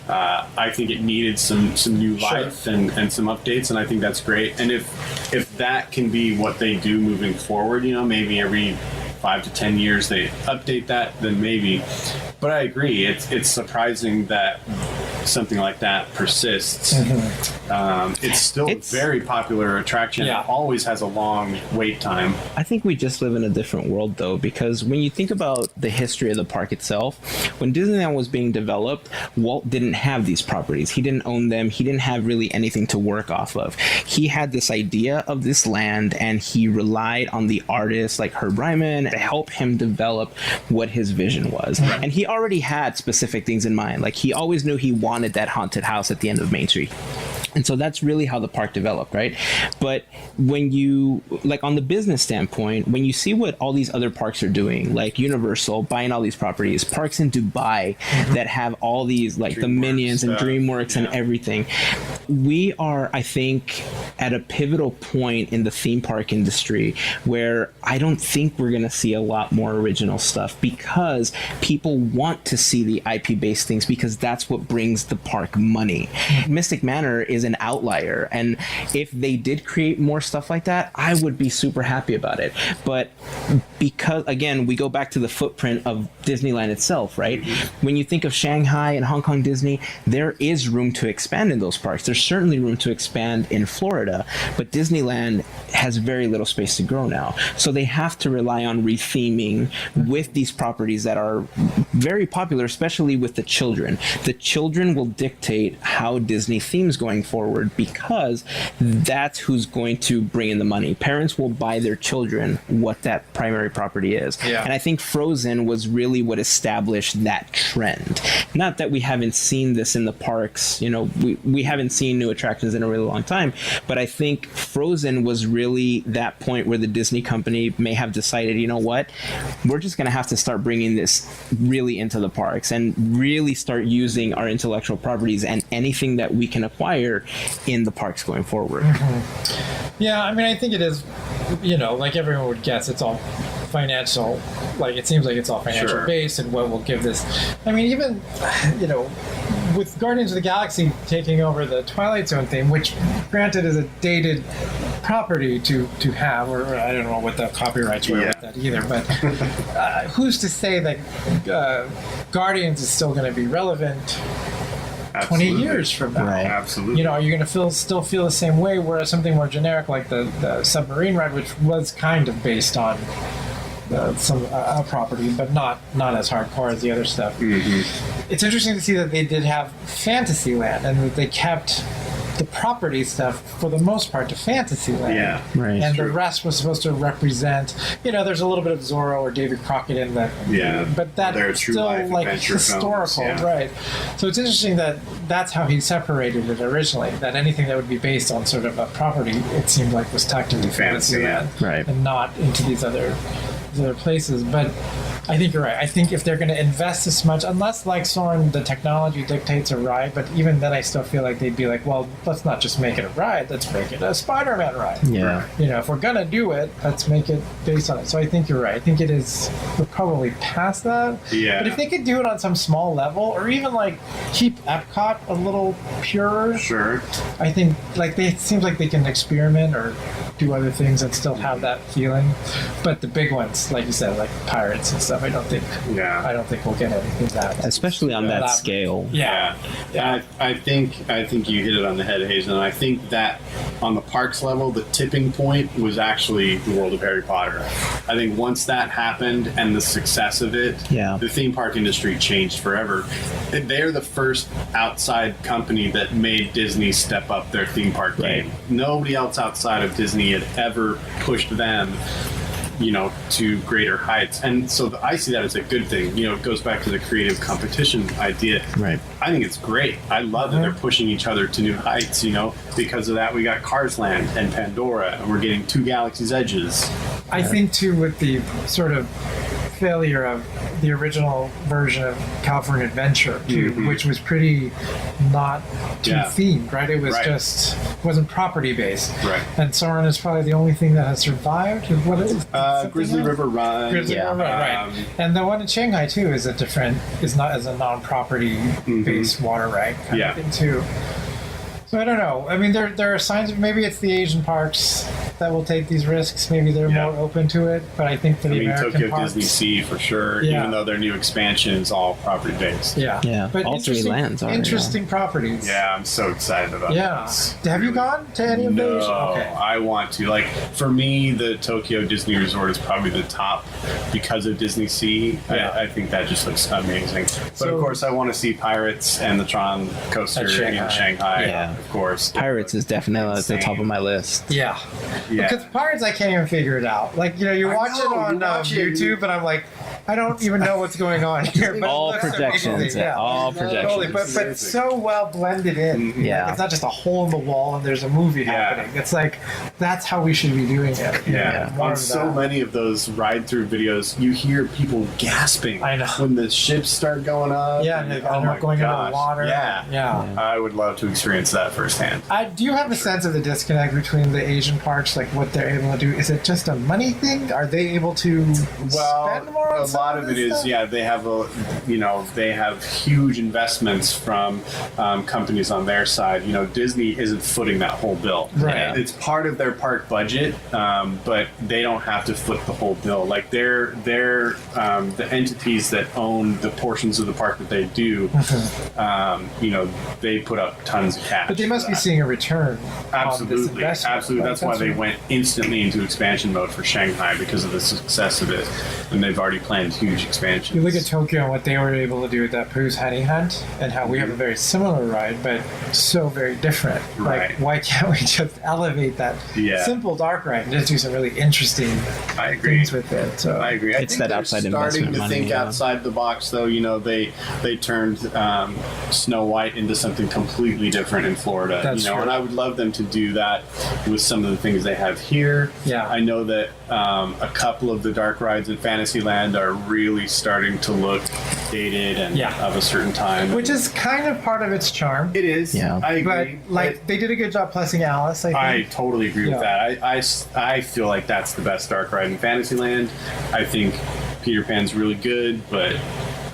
I think it needed some new life and some updates, and I think that's great. And if that can be what they do moving forward, you know, maybe every 5 to 10 years they update that, then maybe. But I agree, it's surprising that something like that persists. It's still a very popular attraction. Yeah. It always has a long wait time. I think we just live in a different world, though, because when you think about the history of the park itself, when Disneyland was being developed, Walt didn't have these properties. He didn't own them. He didn't have really anything to work off of. He had this idea of this land, and he relied on the artists like Herb Ryman to help him develop what his vision was. And he already had specific things in mind. Like, he always knew he wanted that haunted house at the end of Main Street. And so that's really how the park developed, right? But when you, like, on the business standpoint, when you see what all these other parks are doing, like Universal buying all these properties, parks in Dubai that have all these, like, the Minions and DreamWorks and everything, we are, I think, at a pivotal point in the theme park industry where I don't think we're going to see a lot more original stuff, because people want to see the IP-based things, because that's what brings the park money. Mystic Manor is an outlier, and if they did create more stuff like that, I would be super happy about it. But because, again, we go back to the footprint of Disneyland itself, right? When you think of Shanghai and Hong Kong Disney, there is room to expand in those parks. There's certainly room to expand in Florida, but Disneyland has very little space to grow now. So they have to rely on retheming with these properties that are very popular, especially with the children. The children will dictate how Disney themes going forward, because that's who's going to bring in the money. Parents will buy their children what that primary property is. And I think Frozen was really what established that trend. Not that we haven't seen this in the parks, you know, we haven't seen new attractions in a really long time, but I think Frozen was really that point where the Disney company may have decided, you know what, we're just going to have to start bringing this really into the parks and really start using our intellectual properties and anything that we can acquire in the parks going forward. Yeah, I mean, I think it is, you know, like everyone would guess, it's all financial. Like, it seems like it's all financial based, and what will give this. I mean, even, you know, with Guardians of the Galaxy taking over the Twilight Zone theme, which granted is a dated property to have, or I don't know what the copyrights were with that either, but who's to say that Guardians is still going to be relevant 20 years from now? Right. Absolutely. You know, are you going to still feel the same way, whereas something more generic like the submarine ride, which was kind of based on some property, but not as hardcore as the other stuff. It's interesting to see that they did have Fantasyland, and that they kept the property stuff for the most part to Fantasyland. Yeah, right. And the rest was supposed to represent, you know, there's a little bit of Zorro or David Crockett in that. But that's true still life like adventure historical, films, right? So it's interesting that that's how he separated it originally. That anything that would be based on sort of a property, it seemed like, was tucked into Fantasyland, Right. and not into these other places. But I think you're right. I think if they're going to invest this much, unless, like Soarin', the technology dictates a ride, but even then I still feel like they'd be like, well, let's not just make it a ride, let's make it a Spider-Man ride. Yeah. You know, if we're going to do it, let's make it based on it. So I think you're right. I think we're probably past that. Yeah. But if they could do it on some small level, or even like keep Epcot a little purer, Sure. I think like it seems like they can experiment or do other things and still have that feeling. But the big ones, like you said, like Pirates and stuff, stuff. I don't think we'll get anything that, especially on that that scale. Yeah. I think you hit it on the head, Hazen. And I think that on the parks level, the tipping point was actually the world of Harry Potter. I think once that happened and the success of it, the theme park industry changed forever. They're the first outside company that made Disney step up their theme park game. Nobody else outside of Disney had ever pushed them, to greater heights. And so I see that as a good thing. It goes back to the creative competition idea. Right. I think it's great. I love that they're pushing each other to new heights, because of that we got Cars Land and Pandora, and we're getting 2 Galaxy's Edges. I think too, with the sort of failure of the original version of California Adventure, too, which was pretty not too themed, right? It was just wasn't property based, right? And Soarin' is probably the only thing that has survived. What is Grizzly River Run? Grizzly River Run, right? And the one in Shanghai too is not as a non-property based water ride kind of thing too. So I don't know. I mean, there are signs of maybe it's the Asian parks that will take these risks. Maybe they're more open to it. But I think for the American Tokyo parks, Disney Sea for sure. Even though their new expansion is all property based. Yeah. But all 3 lands are interesting properties. Yeah, I'm so excited about this. Have you gone to any of those? No, Okay. I want to. Like, for me, the Tokyo Disney Resort is probably the top because of Disney Sea. I think that just looks amazing. But of course, I want to see Pirates and the Tron coaster in Shanghai. Yeah. Of course. Pirates is definitely at the top of my list. Yeah. Because Pirates, I can't even figure it out. Like, you watch it on YouTube, and I'm like, I don't even know what's going on here. But All projections. All projections. Totally, but so well blended in. Yeah. It's not just a hole in the wall and there's a movie happening. It's like, that's how we should be doing it. Yeah. On so many of those ride-through videos, you hear people gasping when the ships start going up. Yeah, and they're going under the water. Yeah. I would love to experience that firsthand. Do you have a sense of the disconnect between the Asian parks, like what they're able to do? Is it just a money thing? Are they able to spend more on a lot of it is they have huge investments from companies on their side. Disney isn't footing that whole bill. Right. It's part of their park budget, but they don't have to foot the whole bill. Like they're the entities that own the portions of the park that they do. They put up tons of cash. But they must be seeing a return. Absolutely. That's why they went instantly into expansion mode for Shanghai, because of the success of it, and they've already planned huge expansions. You look at Tokyo and what they were able to do with that Pooh's Honey Hunt, and how we have a very similar ride, but so very different. Right. Like, why can't we just elevate that simple dark ride and just do some really interesting things with it? So I agree. It's that outside investment starting to money, think outside the box, though. They turned Snow White into something completely different in Florida. That's true. And I would love them to do that with some of the things they have here. Yeah. I know that a couple of the dark rides in Fantasyland are really starting to look dated and of a certain time, which is kind of part of its charm. It is. Yeah. I agree. But they did a good job blessing Alice. I totally agree with that. I feel like that's the best dark ride in Fantasyland. I think Peter Pan's really good, but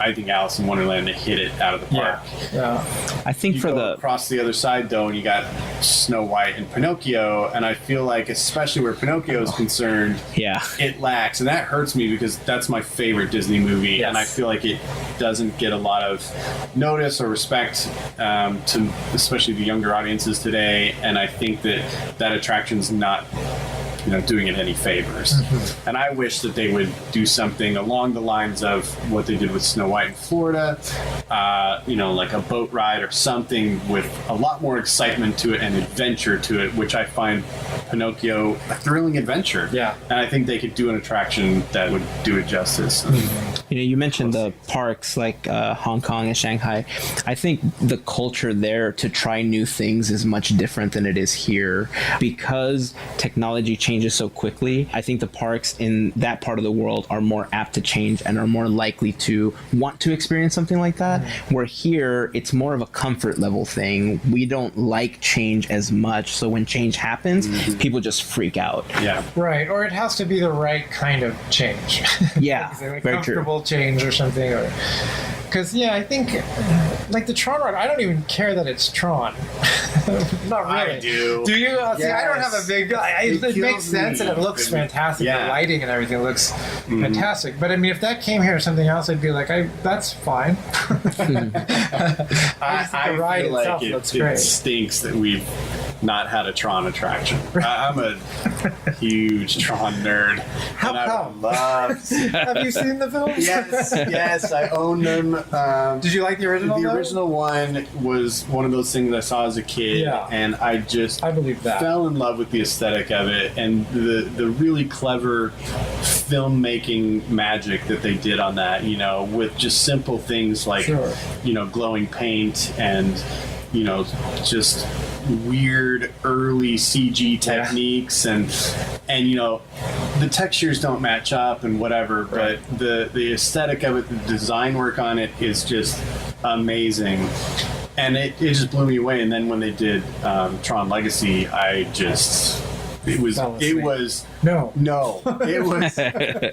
I think Alice in Wonderland, they hit it out of the park. Yeah. I think across the other side, though, and you got Snow White and Pinocchio, and I feel like, especially where Pinocchio is concerned, it lacks, and that hurts me because that's my favorite Disney movie, and I feel like it doesn't get a lot of notice or respect to especially the younger audiences today, and I think that attraction's not doing it any favors. And I wish that they would do something along the lines of what they did with Snow White in Florida, like a boat ride or something with a lot more excitement to it and adventure to it, which I find Pinocchio a thrilling adventure. Yeah. And I think they could do an attraction that would do it justice. You mentioned the parks like Hong Kong and Shanghai. I think the culture there to try new things is much different than it is here because technology changes so quickly. I think the parks in that part of the world are more apt to change and are more likely to want to experience something like that. Where here, it's more of a comfort level thing. We don't like change as much, so when change happens, people just freak out. Yeah. Right, or it has to be the right kind of change. Yeah, like very comfortable true. Change or something, or because I think like the Tron ride, I don't even care that it's Tron. Not really. I do. Do you? See, I don't have a Yes. big. It makes sense and it looks fantastic. Yeah. The lighting and everything looks fantastic. But I mean, if that came here or something else, I'd be like, that's fine. I the ride feel itself like looks it great. stinks that we've not had a Tron attraction. I'm a huge Tron nerd. How and I come? would love Have you seen the films? yes, I own them. Did you like the original? The though? original one was one of those things I saw as a kid, Yeah. and I believe that. fell in love with the aesthetic of it and the really clever filmmaking magic that they did on that. You know, with just simple things like Sure. glowing paint and just weird early CG techniques and the textures don't match up and whatever, but the aesthetic of it, the design work on it is just amazing. And it just blew me away. And then when they did Tron Legacy, it was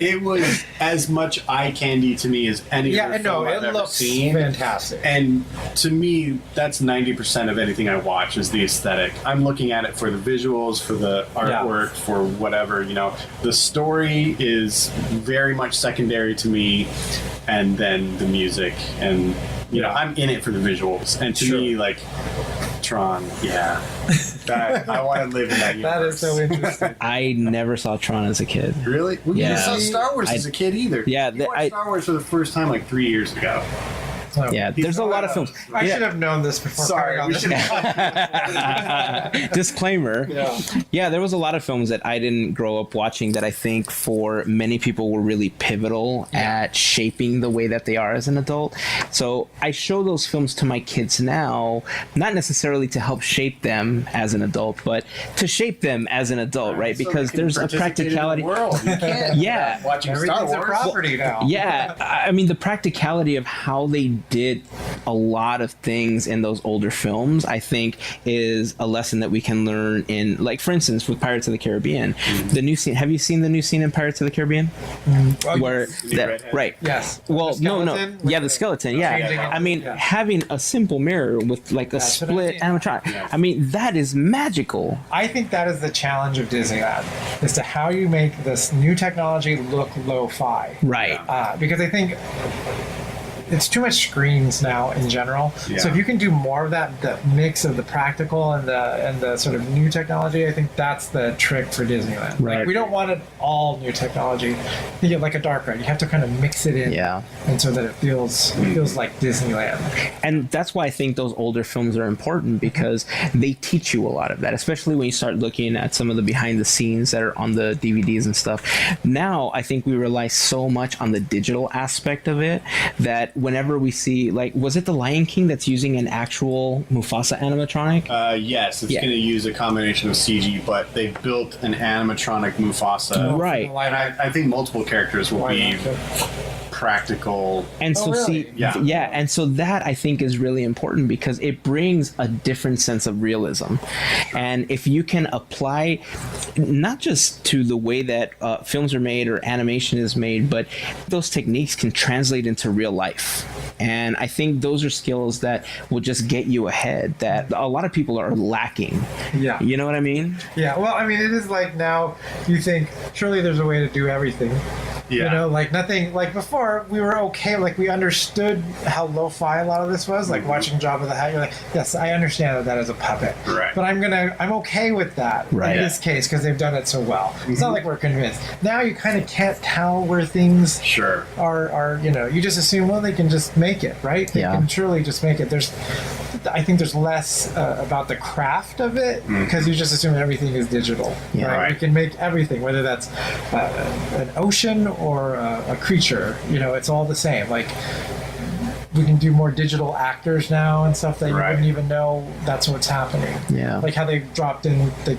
it was as much eye candy to me as any other film I've it ever looks seen. fantastic. And to me, that's 90% of anything I watch is the aesthetic. I'm looking at it for the visuals, for the artwork, for whatever, The story is very much secondary to me, and then the music. And, I'm in it for the visuals. And to me, like, Tron, I want to live in that universe. That is so interesting. I never saw Tron as a kid. Really? Well, you Yeah. never saw Star Wars as a kid either. Yeah, You watched Star Wars for the first time like 3 years ago. Yeah, there's a lot of films. I Yeah. should have known this before. Sorry, coming on we this. should Disclaimer. Yeah, there was a lot of films that I didn't grow up watching that I think for many people were really pivotal at shaping the way that they are as an adult. So I show those films to my kids now, not necessarily to help shape them as an adult, but to shape them as an adult, right? So Because they can there's a participate in the practicality. world. You can't Yeah. watching Star Everything's a Wars. property now. Yeah, I mean, the practicality of how they did a lot of things in those older films, I think, is a lesson that we can learn in, like, for instance, with Pirates of the Caribbean. The new scene. Have you seen the new scene in Pirates of the Caribbean? Where redhead. right? Yes. Well, The no. skeleton with Yeah, the skeleton. Yeah. changing it. I mean, Yeah. having a simple mirror with like a That's what I split mean. animatronic. I mean, that is magical. I think that is the challenge of Disneyland, is to how you make this new technology look lo-fi. Right. Because I think it's too much screens now in general. Yeah. So if you can do more of that, the mix of the practical and the sort of new technology, I think that's the trick for Disneyland. Right. Like, we don't want it all new technology. You get like a dark ride. You have to kind of mix it in. Yeah. And so that it feels like Disneyland. And that's why I think those older films are important, because they teach you a lot of that, especially when you start looking at some of the behind the scenes that are on the DVDs and stuff. Now, I think we rely so much on the digital aspect of it that whenever we see, like, was it The Lion King that's using an actual Mufasa animatronic? Yes, it's Yeah. going to use a combination of CG, but they built an animatronic Mufasa. Right. And I think multiple characters will be practical. And so really? see, Yeah. and so that I think is really important, because it brings a different sense of realism. And if you can apply not just to the way that films are made or animation is made, but those techniques can translate into real life. And I think those are skills that will just get you ahead, that a lot of people are lacking. Yeah. You know what I mean? Yeah, well, I mean, it is like now you think surely there's a way to do everything. Yeah. You know, like nothing, like before we were okay, like we understood how lo-fi a lot of this was, like watching Jabba the Hutt, you're like, yes, I understand that is a puppet. Right. But I'm okay with that Right. in this case because they've done it so well. It's not like we're convinced. Now you kind of can't tell where things Sure. are, you just assume, well, they can just make it, right? They Yeah. can surely just make it. I think there's less about the craft of it because you just assume everything is digital. Yeah. Right. You can make everything, whether that's an ocean or a creature. It's all the same. Like, we can do more digital actors now and stuff that you Right. wouldn't even know that's what's happening. Yeah. Like how they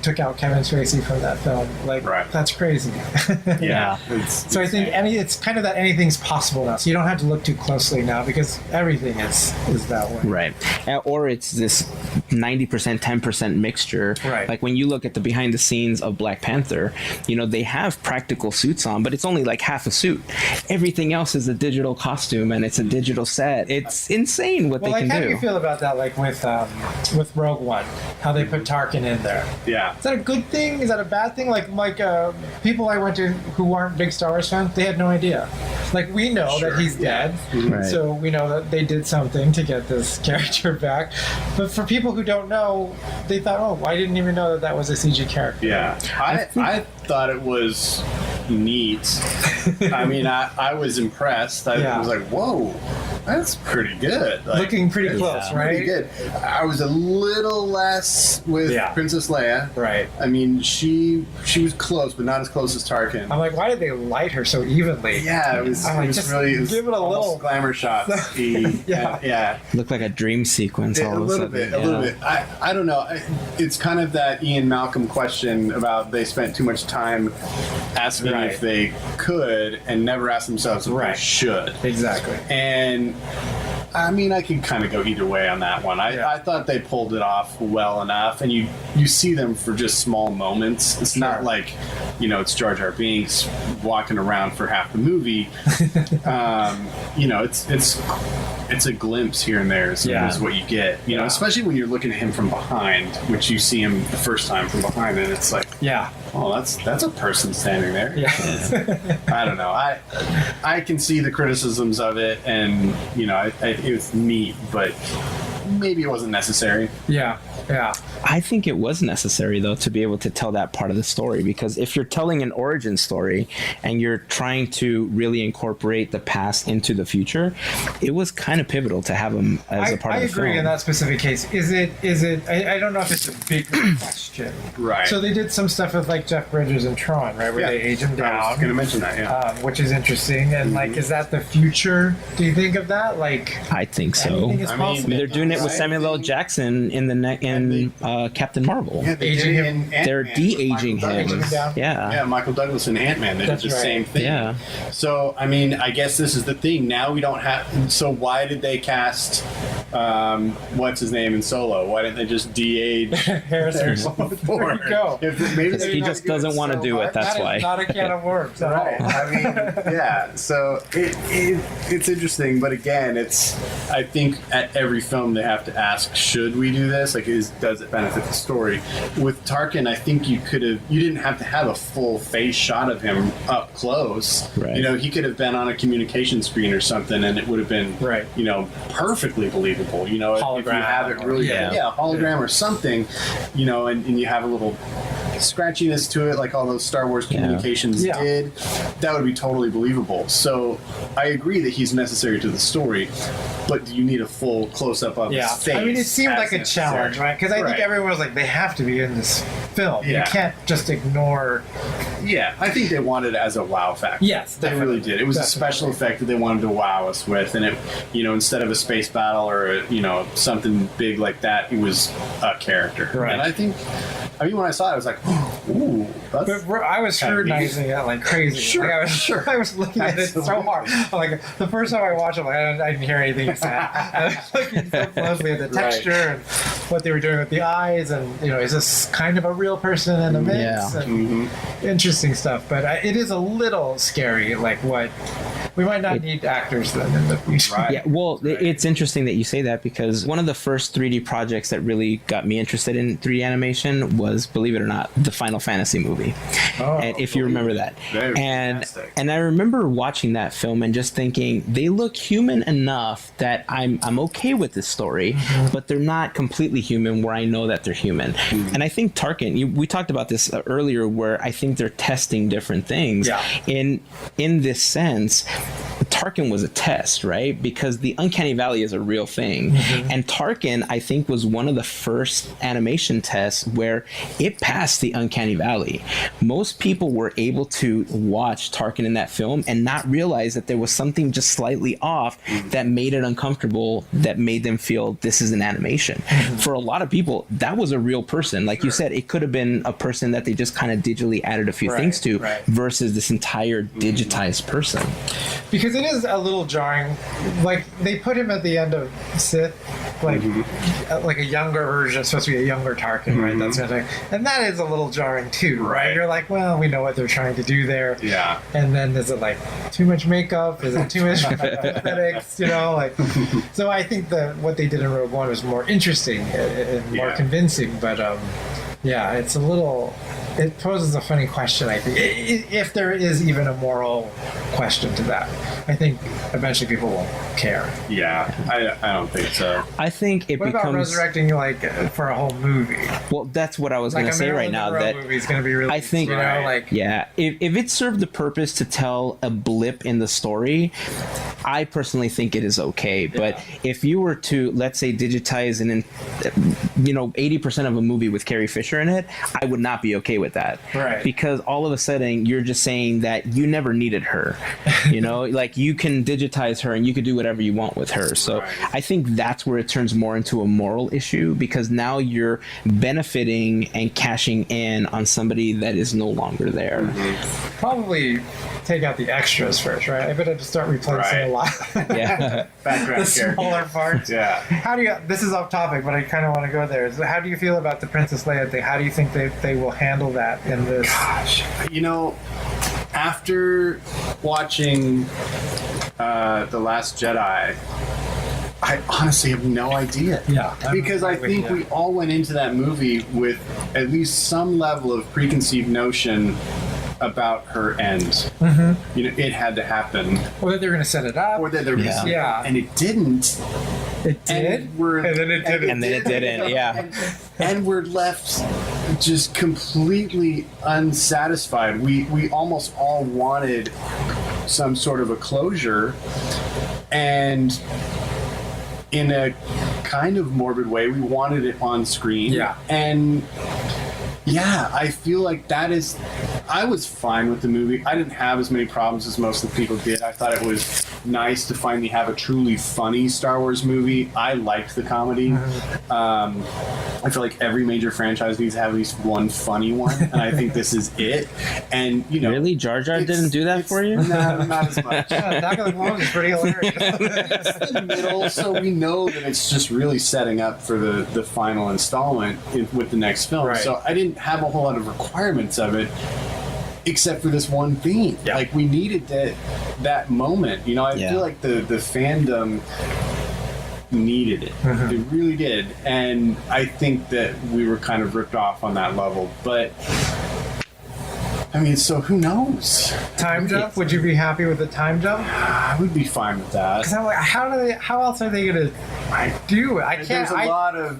took out Kevin Spacey from that film. Like, Right. that's crazy. Yeah. It's, So I think it's kind of that anything's possible now. So you don't have to look too closely now because everything is that way. Right. Or it's this 90%, 10% mixture. Right. Like when you look at the behind the scenes of Black Panther, they have practical suits on, but it's only like half a suit. Everything else is a digital costume and it's a digital set. it's insane what Well, they like, can how do. do you feel about that? Like with Rogue One, how they put Tarkin in there. Yeah. Is that a good thing? Is that a bad thing? Like people I went to who aren't big Star Wars fans, they had no idea. Like we know that he's dead, Right. so we know that they did something to get this character back. But for people who don't know, they thought, oh, I didn't even know that was a CG character. Yeah, I thought it was neat. I mean, I was impressed. I was like, whoa, that's pretty good. Like, Looking pretty close, right? pretty good. I was a little less with Princess Leia. Right. I mean, she was close, but not as close as Tarkin. I'm like, why did they light her so evenly? Yeah, it was, I'm like, just give it a little glamour shots. Yeah. Looked like a dream sequence all A of a little sudden. bit, a little bit. I don't know. It's kind of that Ian Malcolm question about they spent too much time asking if they could and never asked themselves if they should. Exactly. And I mean, I can kind of go either way on that one. I thought they pulled it off well enough, and you see them for just small moments. It's not like, it's Jar Jar Binks walking around for half the movie. It's a glimpse here and there is what you get. Especially when you're looking at him from behind, which you see him the first time from behind, and it's like, oh, that's a person standing there. Yeah. I don't know. I can see the criticisms of it, and it was neat, but maybe it wasn't necessary. Yeah. I think it was necessary, though, to be able to tell that part of the story, because if you're telling an origin story and you're trying to really incorporate the past into the future, it was kind of pivotal to have him as a part of the film. I agree in that specific case. Is it? I don't know if it's a big question. Right. So they did some stuff with like Jeff Bridges and Tron, right, where they age him down. I was going to mention that, which is interesting. And like, is that the future? Do you think of that? Like, I think so. anything is possible. They're doing it with Samuel L. Jackson in Captain Marvel. Yeah, they Aging did him. in They're Ant-Man de-aging with Michael him. Douglas. Yeah. Michael Douglas and Ant-Man, they did the same thing. Yeah. So, I mean, I guess this is the thing. Now we don't have... So why did they cast... what's his name in Solo? Why didn't they just de-age Harrison Ford? There you go. Maybe He just doesn't want to do it, that's That why. is not a can of worms at Right. all. I mean, yeah. So it's interesting, but again, I think at every film they have to ask, should we do this? Like, does it benefit the story? With Tarkin, I think you didn't have to have a full face shot of him up close. Right. He could have been on a communication screen or something, and it would have been, perfectly believable. If you have it really, hologram or something, and you have a little scratchiness to it, like all those Star Wars communications did, that would be totally believable. So I agree that he's necessary to the story, but do you need a full close-up of his face? I mean, it seemed like a necessary? challenge, right? Because I think everyone was like, they have to be in this film. Yeah. You can't just ignore... Yeah, I think they wanted it as a wow factor. Yes, they definitely. really did. It was a special effect that they wanted to wow us with, and it, instead of a space battle or something big like that, it was a character. Right. And I think, when I saw it, I was like, ooh, that's... But I was scrutinizing it like crazy. Sure, like sure. I was looking at it so hard. Like the first time I watched it, I didn't hear anything you said. I was looking so closely at the texture and what they were doing with the eyes, and is this kind of a real person in the mix? Yeah. And interesting stuff. But it is a little scary. Like what we might not need actors then in the future. Right. Yeah, well, it's interesting that you say that, because one of the first 3D projects that really got me interested in 3D animation was, believe it or not, the Final Fantasy movie. And if you remember that. And I remember watching that film and just thinking, they look human enough that I'm okay with this story, but they're not completely human where I know that they're human. And I think Tarkin, we talked about this earlier, where I think they're testing different things. Yeah. In this sense, Tarkin was a test, right? Because the Uncanny Valley is a real thing. And Tarkin, I think, was one of the first animation tests where it passed the Uncanny Valley. Most people were able to watch Tarkin in that film and not realize that there was something just slightly off that made it uncomfortable, that made them feel this is an animation. For a lot of people, that was a real person. Like you said, it could have been a person that they just kind of digitally added a few things to versus this entire digitized person. Because it is a little jarring. Like they put him at the end of Sith, like a younger version, supposed to be a younger Tarkin, right? That's kind of thing. And that is a little jarring too, right? You're like, well, we know what they're trying to do there. Yeah. And then is it like too much makeup? Is it too much aesthetics? You know, like. So I think that what they did in Rogue One was more interesting and more convincing, but yeah, it's a little. It poses a funny question, I think, if there is even a moral question to that. I think eventually people won't care. Yeah, I don't think so. I think it What becomes about resurrecting you like for a whole movie? well. That's what I was Like going to say right now. That movie is going to be really. I think, you know, like yeah, if it served the purpose to tell a blip in the story, I personally think it is okay. But if you were to, let's say, digitize and 80% of a movie with Carrie Fisher in it, I would not be okay with that. Right. Because all of a sudden you're just saying that you never needed her. Like you can digitize her and you can do whatever you want with her. So I think that's where it turns more into a moral issue, because now you're benefiting and cashing in on somebody that is no longer there. probably take out the extras first, right? I better just start replacing a lot. Yeah. Background The character. smaller parts. Yeah. How do you? This is off topic, but I kind of want to go there. So how do you feel about the Princess Leia thing? How do you think they will handle that in this? Gosh, after watching The Last Jedi, I honestly have no idea. Yeah, because I think we all went into that movie with at least some level of preconceived notion about her end. Mm-hmm. It had to happen. Or that they're going to set it up. Or that they're going to set it up. Yeah. And it didn't. It did? And then it didn't. And then it didn't, yeah. And we're left just completely unsatisfied. We almost all wanted some sort of a closure, and in a kind of morbid way, we wanted it on screen. Yeah. And yeah, I feel like that is... I was fine with the movie. I didn't have as many problems as most of the people did. I thought it was nice to finally have a truly funny Star Wars movie. I liked the comedy. I feel like every major franchise needs to have at least one funny one, and I think this is it. And Really, Jar Jar didn't do that for you? No, not as much. Attack of the Clones is pretty hilarious. It's the middle, so we know that it's just really setting up for the final installment with the next film. Right. So I didn't have a whole lot of requirements of it, except for this one theme. Yeah. Like, we needed that moment. I feel like the fandom needed it. It really did. And I think that we were kind of ripped off on that level. But so who knows? Time jump? Would you be happy with the time jump? I would be fine with that. Because I'm like, how else are they going to do it? I can't.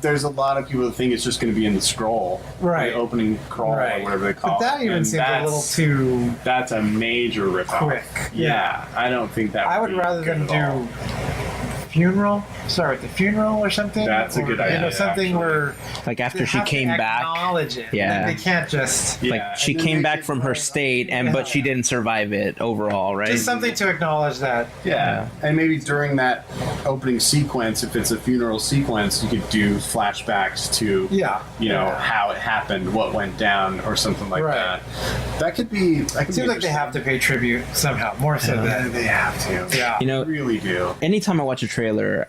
There's a lot of people that think it's just going to be in the scroll, Right. The opening crawl, or whatever they call but that it. even And seems a little too That's a major rip-off. quick. Yeah, I don't think that. I would be rather good them at all. do funeral. Start with the funeral or something. That's a good idea, Something actually. where Like after they she have to came back. acknowledge it. Yeah. Like, they can't just. Yeah, Like she and then came make back it from her state, but she didn't survive it overall, right? Just something to acknowledge that. Yeah, and maybe during that opening sequence, if it's a funeral sequence, you could do flashbacks to, how it happened, what went down, or something like Right. that. That could be. That could It seems like they have to pay tribute somehow, more so than They have to. Yeah. They really do. Anytime I watch a trailer,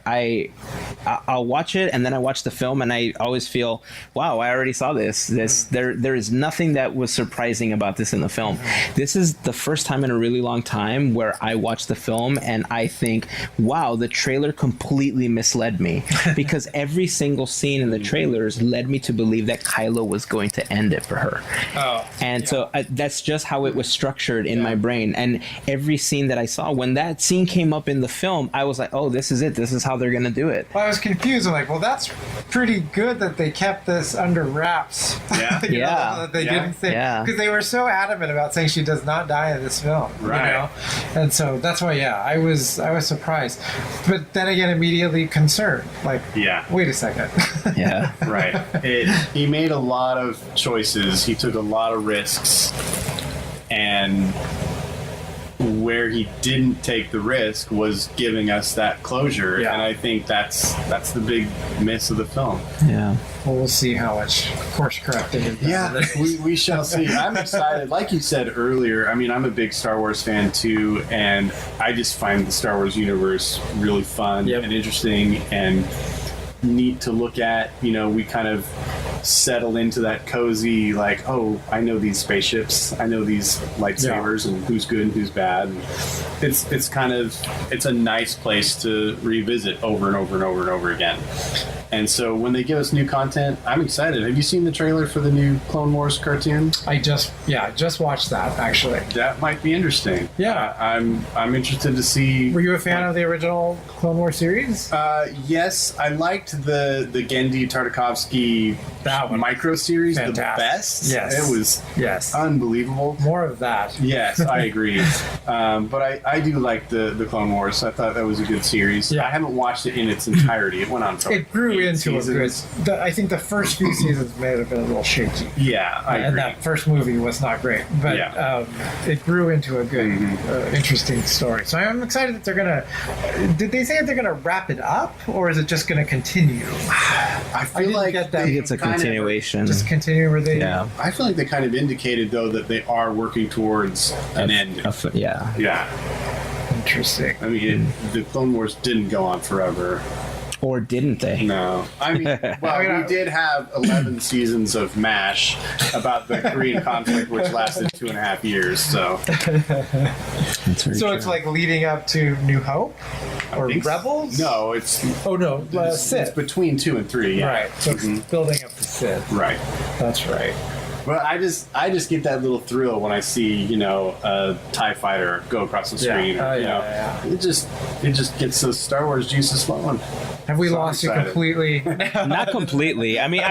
I'll watch it and then I watch the film and I always feel, wow, I already saw this. There is nothing that was surprising about this in the film. This is the first time in a really long time where I watch the film and I think, wow, the trailer completely misled me, because every single scene in the trailers led me to believe that Kylo was going to end it for her. So that's just how it was structured in my brain. And every scene that I saw, when that scene came up in the film, I was like, oh, this is it. This is how they're going to do it. Well, I was confused. I'm like, well, that's pretty good that they kept this under wraps. Yeah. That they didn't say, because they were so adamant about saying she does not die in this film. Right. And so that's why, I was surprised, but then again, immediately concerned. Like, wait a second. Yeah. Right. He made a lot of choices. He took a lot of risks, and where he didn't take the risk was giving us that closure, and I think that's the big miss of the film. Yeah. Well, we'll see how much course correcting is done. Yeah, we shall see. I'm excited. Like you said earlier, I'm a big Star Wars fan too, and I just find the Star Wars universe really fun and interesting, and neat to look at. You know, we kind of settle into that cozy, like, oh, I know these spaceships, I know these lightsabers, and who's good and who's bad. And it's a nice place to revisit over and over and over and over again. And so when they give us new content, I'm excited. Have you seen the trailer for the new Clone Wars cartoon? I just watched that, actually. That might be interesting. Yeah. I'm interested to see. Were you a fan of the original Clone Wars series? Yes, I liked the Gendy Tartakovsky micro series the best. Yes. It was unbelievable. More of that. Yes, I agree. But I do like the Clone Wars. I thought that was a good series. Yeah. I haven't watched it in its entirety. It went on for it grew into seasons. a good. I think the first few seasons may have been a little shaky. Yeah, I agree. And that first movie was not great, but it grew into a good, interesting story. So I'm excited that they're gonna. Did they say that they're gonna wrap it up, or is it just gonna continue? I feel like I think it's a continuation. Just continue where they. Yeah. I feel like they kind of indicated though that they are working towards an end. Yeah. Yeah. Interesting. I mean, the Clone Wars didn't go on forever. Or didn't they? No. I mean, we did have 11 seasons of MASH about the Korean conflict, which lasted 2.5 years, so. So it's like leading up to New Hope? Or Rebels? No, it's... Oh, no, Sith. It's between 2 and 3, yeah. Right, so it's building up to Sith. Right. That's right. Well, I just get that little thrill when I see, a TIE fighter go across the screen. It just gets those Star Wars juices flowing. Have we lost you completely? Not completely. I mean,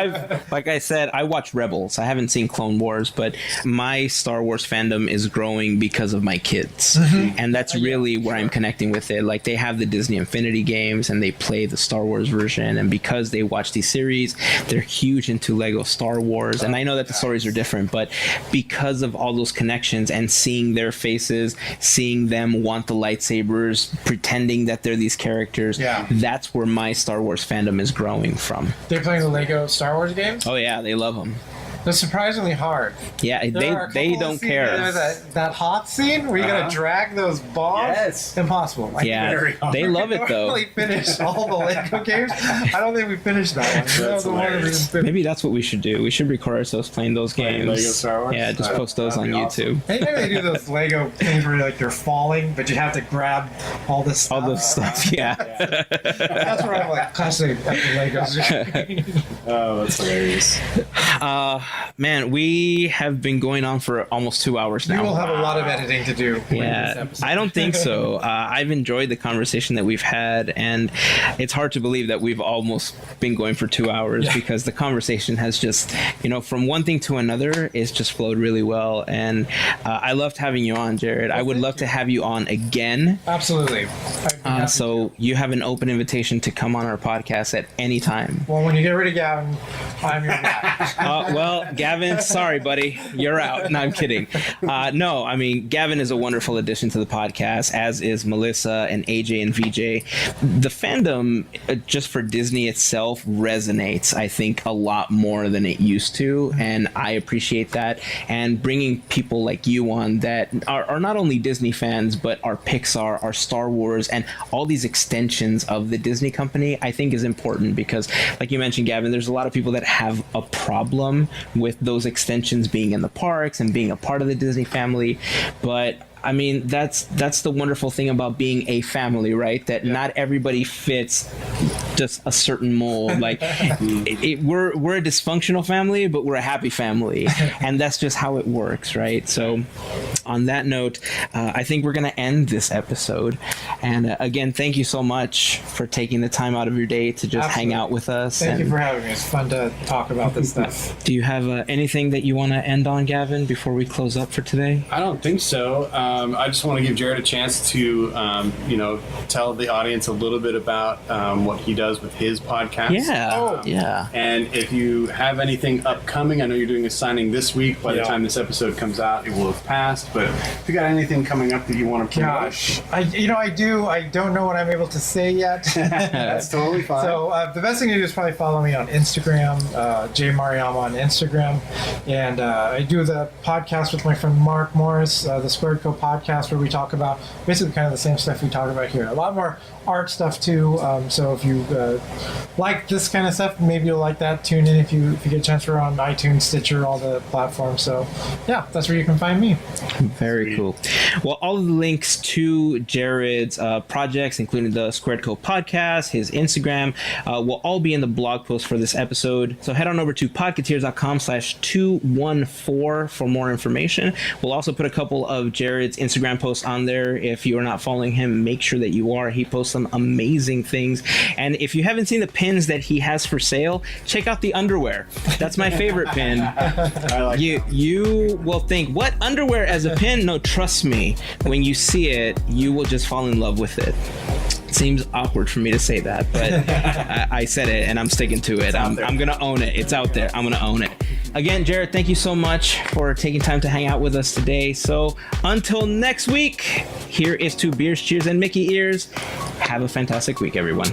like I said, I watch Rebels. I haven't seen Clone Wars, but my Star Wars fandom is growing because of my kids. And that's really where I'm connecting with it. Like, they have the Disney Infinity games and they play the Star Wars version. And because they watch these series, they're huge into Lego Star Wars. And I know that the stories are different, but because of all those connections and seeing their faces, seeing them want the lightsabers, pretending that they're these characters, that's where my Star Wars fandom is growing from. They're playing the Lego Star Wars games? Oh yeah, they love them. They're surprisingly hard. Yeah, they don't care. There's that hot scene where you gotta drag those bombs. Yes. Impossible. Yeah, they love it though. We finished all the Lego games. I don't think we finished that one. That's hilarious. Maybe that's what we should do. We should record ourselves playing those games. Lego Star Wars? Yeah, just post those on YouTube. Awesome. Maybe they do those Lego things where like you're falling, but you have to grab all this stuff. All those stuff, yeah. That's where I'm like constantly at the Legos. Oh, that's hilarious. Man, we have been going on for almost 2 hours now. You will have a lot of editing to do. Yeah, I don't think so. I've enjoyed the conversation that we've had, and it's hard to believe that we've almost been going for 2 hours because the conversation has just, from one thing to another, it's just flowed really well. And I loved having you on, Jerrod. Well, I would love to have you on again. Absolutely. So you have an open invitation to come on our podcast at any time. Well, when you get rid of Gavin, I'm your guy. Well, Gavin, sorry, buddy. You're out. No, I'm kidding. No, I mean, Gavin is a wonderful addition to the podcast, as is Melissa and AJ and VJ. The fandom, just for Disney itself, resonates, I think, a lot more than it used to, and I appreciate that. And bringing people like you on that are not only Disney fans, but are Pixar, are Star Wars, and all these extensions of the Disney company, I think is important because, like you mentioned, Gavin, there's a lot of people that have a problem with those extensions being in the parks and being a part of the Disney family, but I mean, that's the wonderful thing about being a family, right? That not everybody fits just a certain mold. Like, we're a dysfunctional family, but we're a happy family, and that's just how it works, right? So, on that note, I think we're gonna end this episode. And again, thank you so much for taking the time out of your day to just hang out with us. Thank you for having me. It's fun to talk about this stuff. Do you have anything that you want to end on, Gavin, before we close up for today? I don't think so. I just want to give Jerrod a chance to, tell the audience a little bit about what he does with his podcast. Yeah. Yeah. And if you have anything upcoming, I know you're doing a signing this week. By the time this episode comes out, it will have passed. But if you got anything coming up that you want to promote, gosh, I do. I don't know what I'm able to say yet. That's totally fine. So the best thing to do is probably follow me on Instagram, J Maruyama on Instagram, and I do the podcast with my friend Mark Morris, the Squared Co podcast, where we talk about basically kind of the same stuff we talk about here. A lot more art stuff too. So if you like this kind of stuff, maybe you'll like that. Tune in if you get a chance. We're on iTunes, Stitcher, all the platforms. So yeah, that's where you can find me. Very cool. Well, all of the links to Jerrod's projects, including the Squared Code podcast, his Instagram, will all be in the blog post for this episode. So head on over to podketeers.com/214 for more information. We'll also put a couple of Jerrod's Instagram posts on there. If you are not following him, make sure that you are. He posts some amazing things. And if you haven't seen the pins that he has for sale, check out the underwear. That's my favorite pin. I like You will think, what, underwear as a pin? No, trust me. When you see it, you will just fall in love with it. It seems awkward for me to say that, but I said it and I'm sticking to it. I'm going to own it. It's out there. I'm going to own it. Again, Jerrod, thank you so much for taking time to hang out with us today. So until next week, here is to Beers, Cheers, and Mickey Ears. Have a fantastic week, everyone.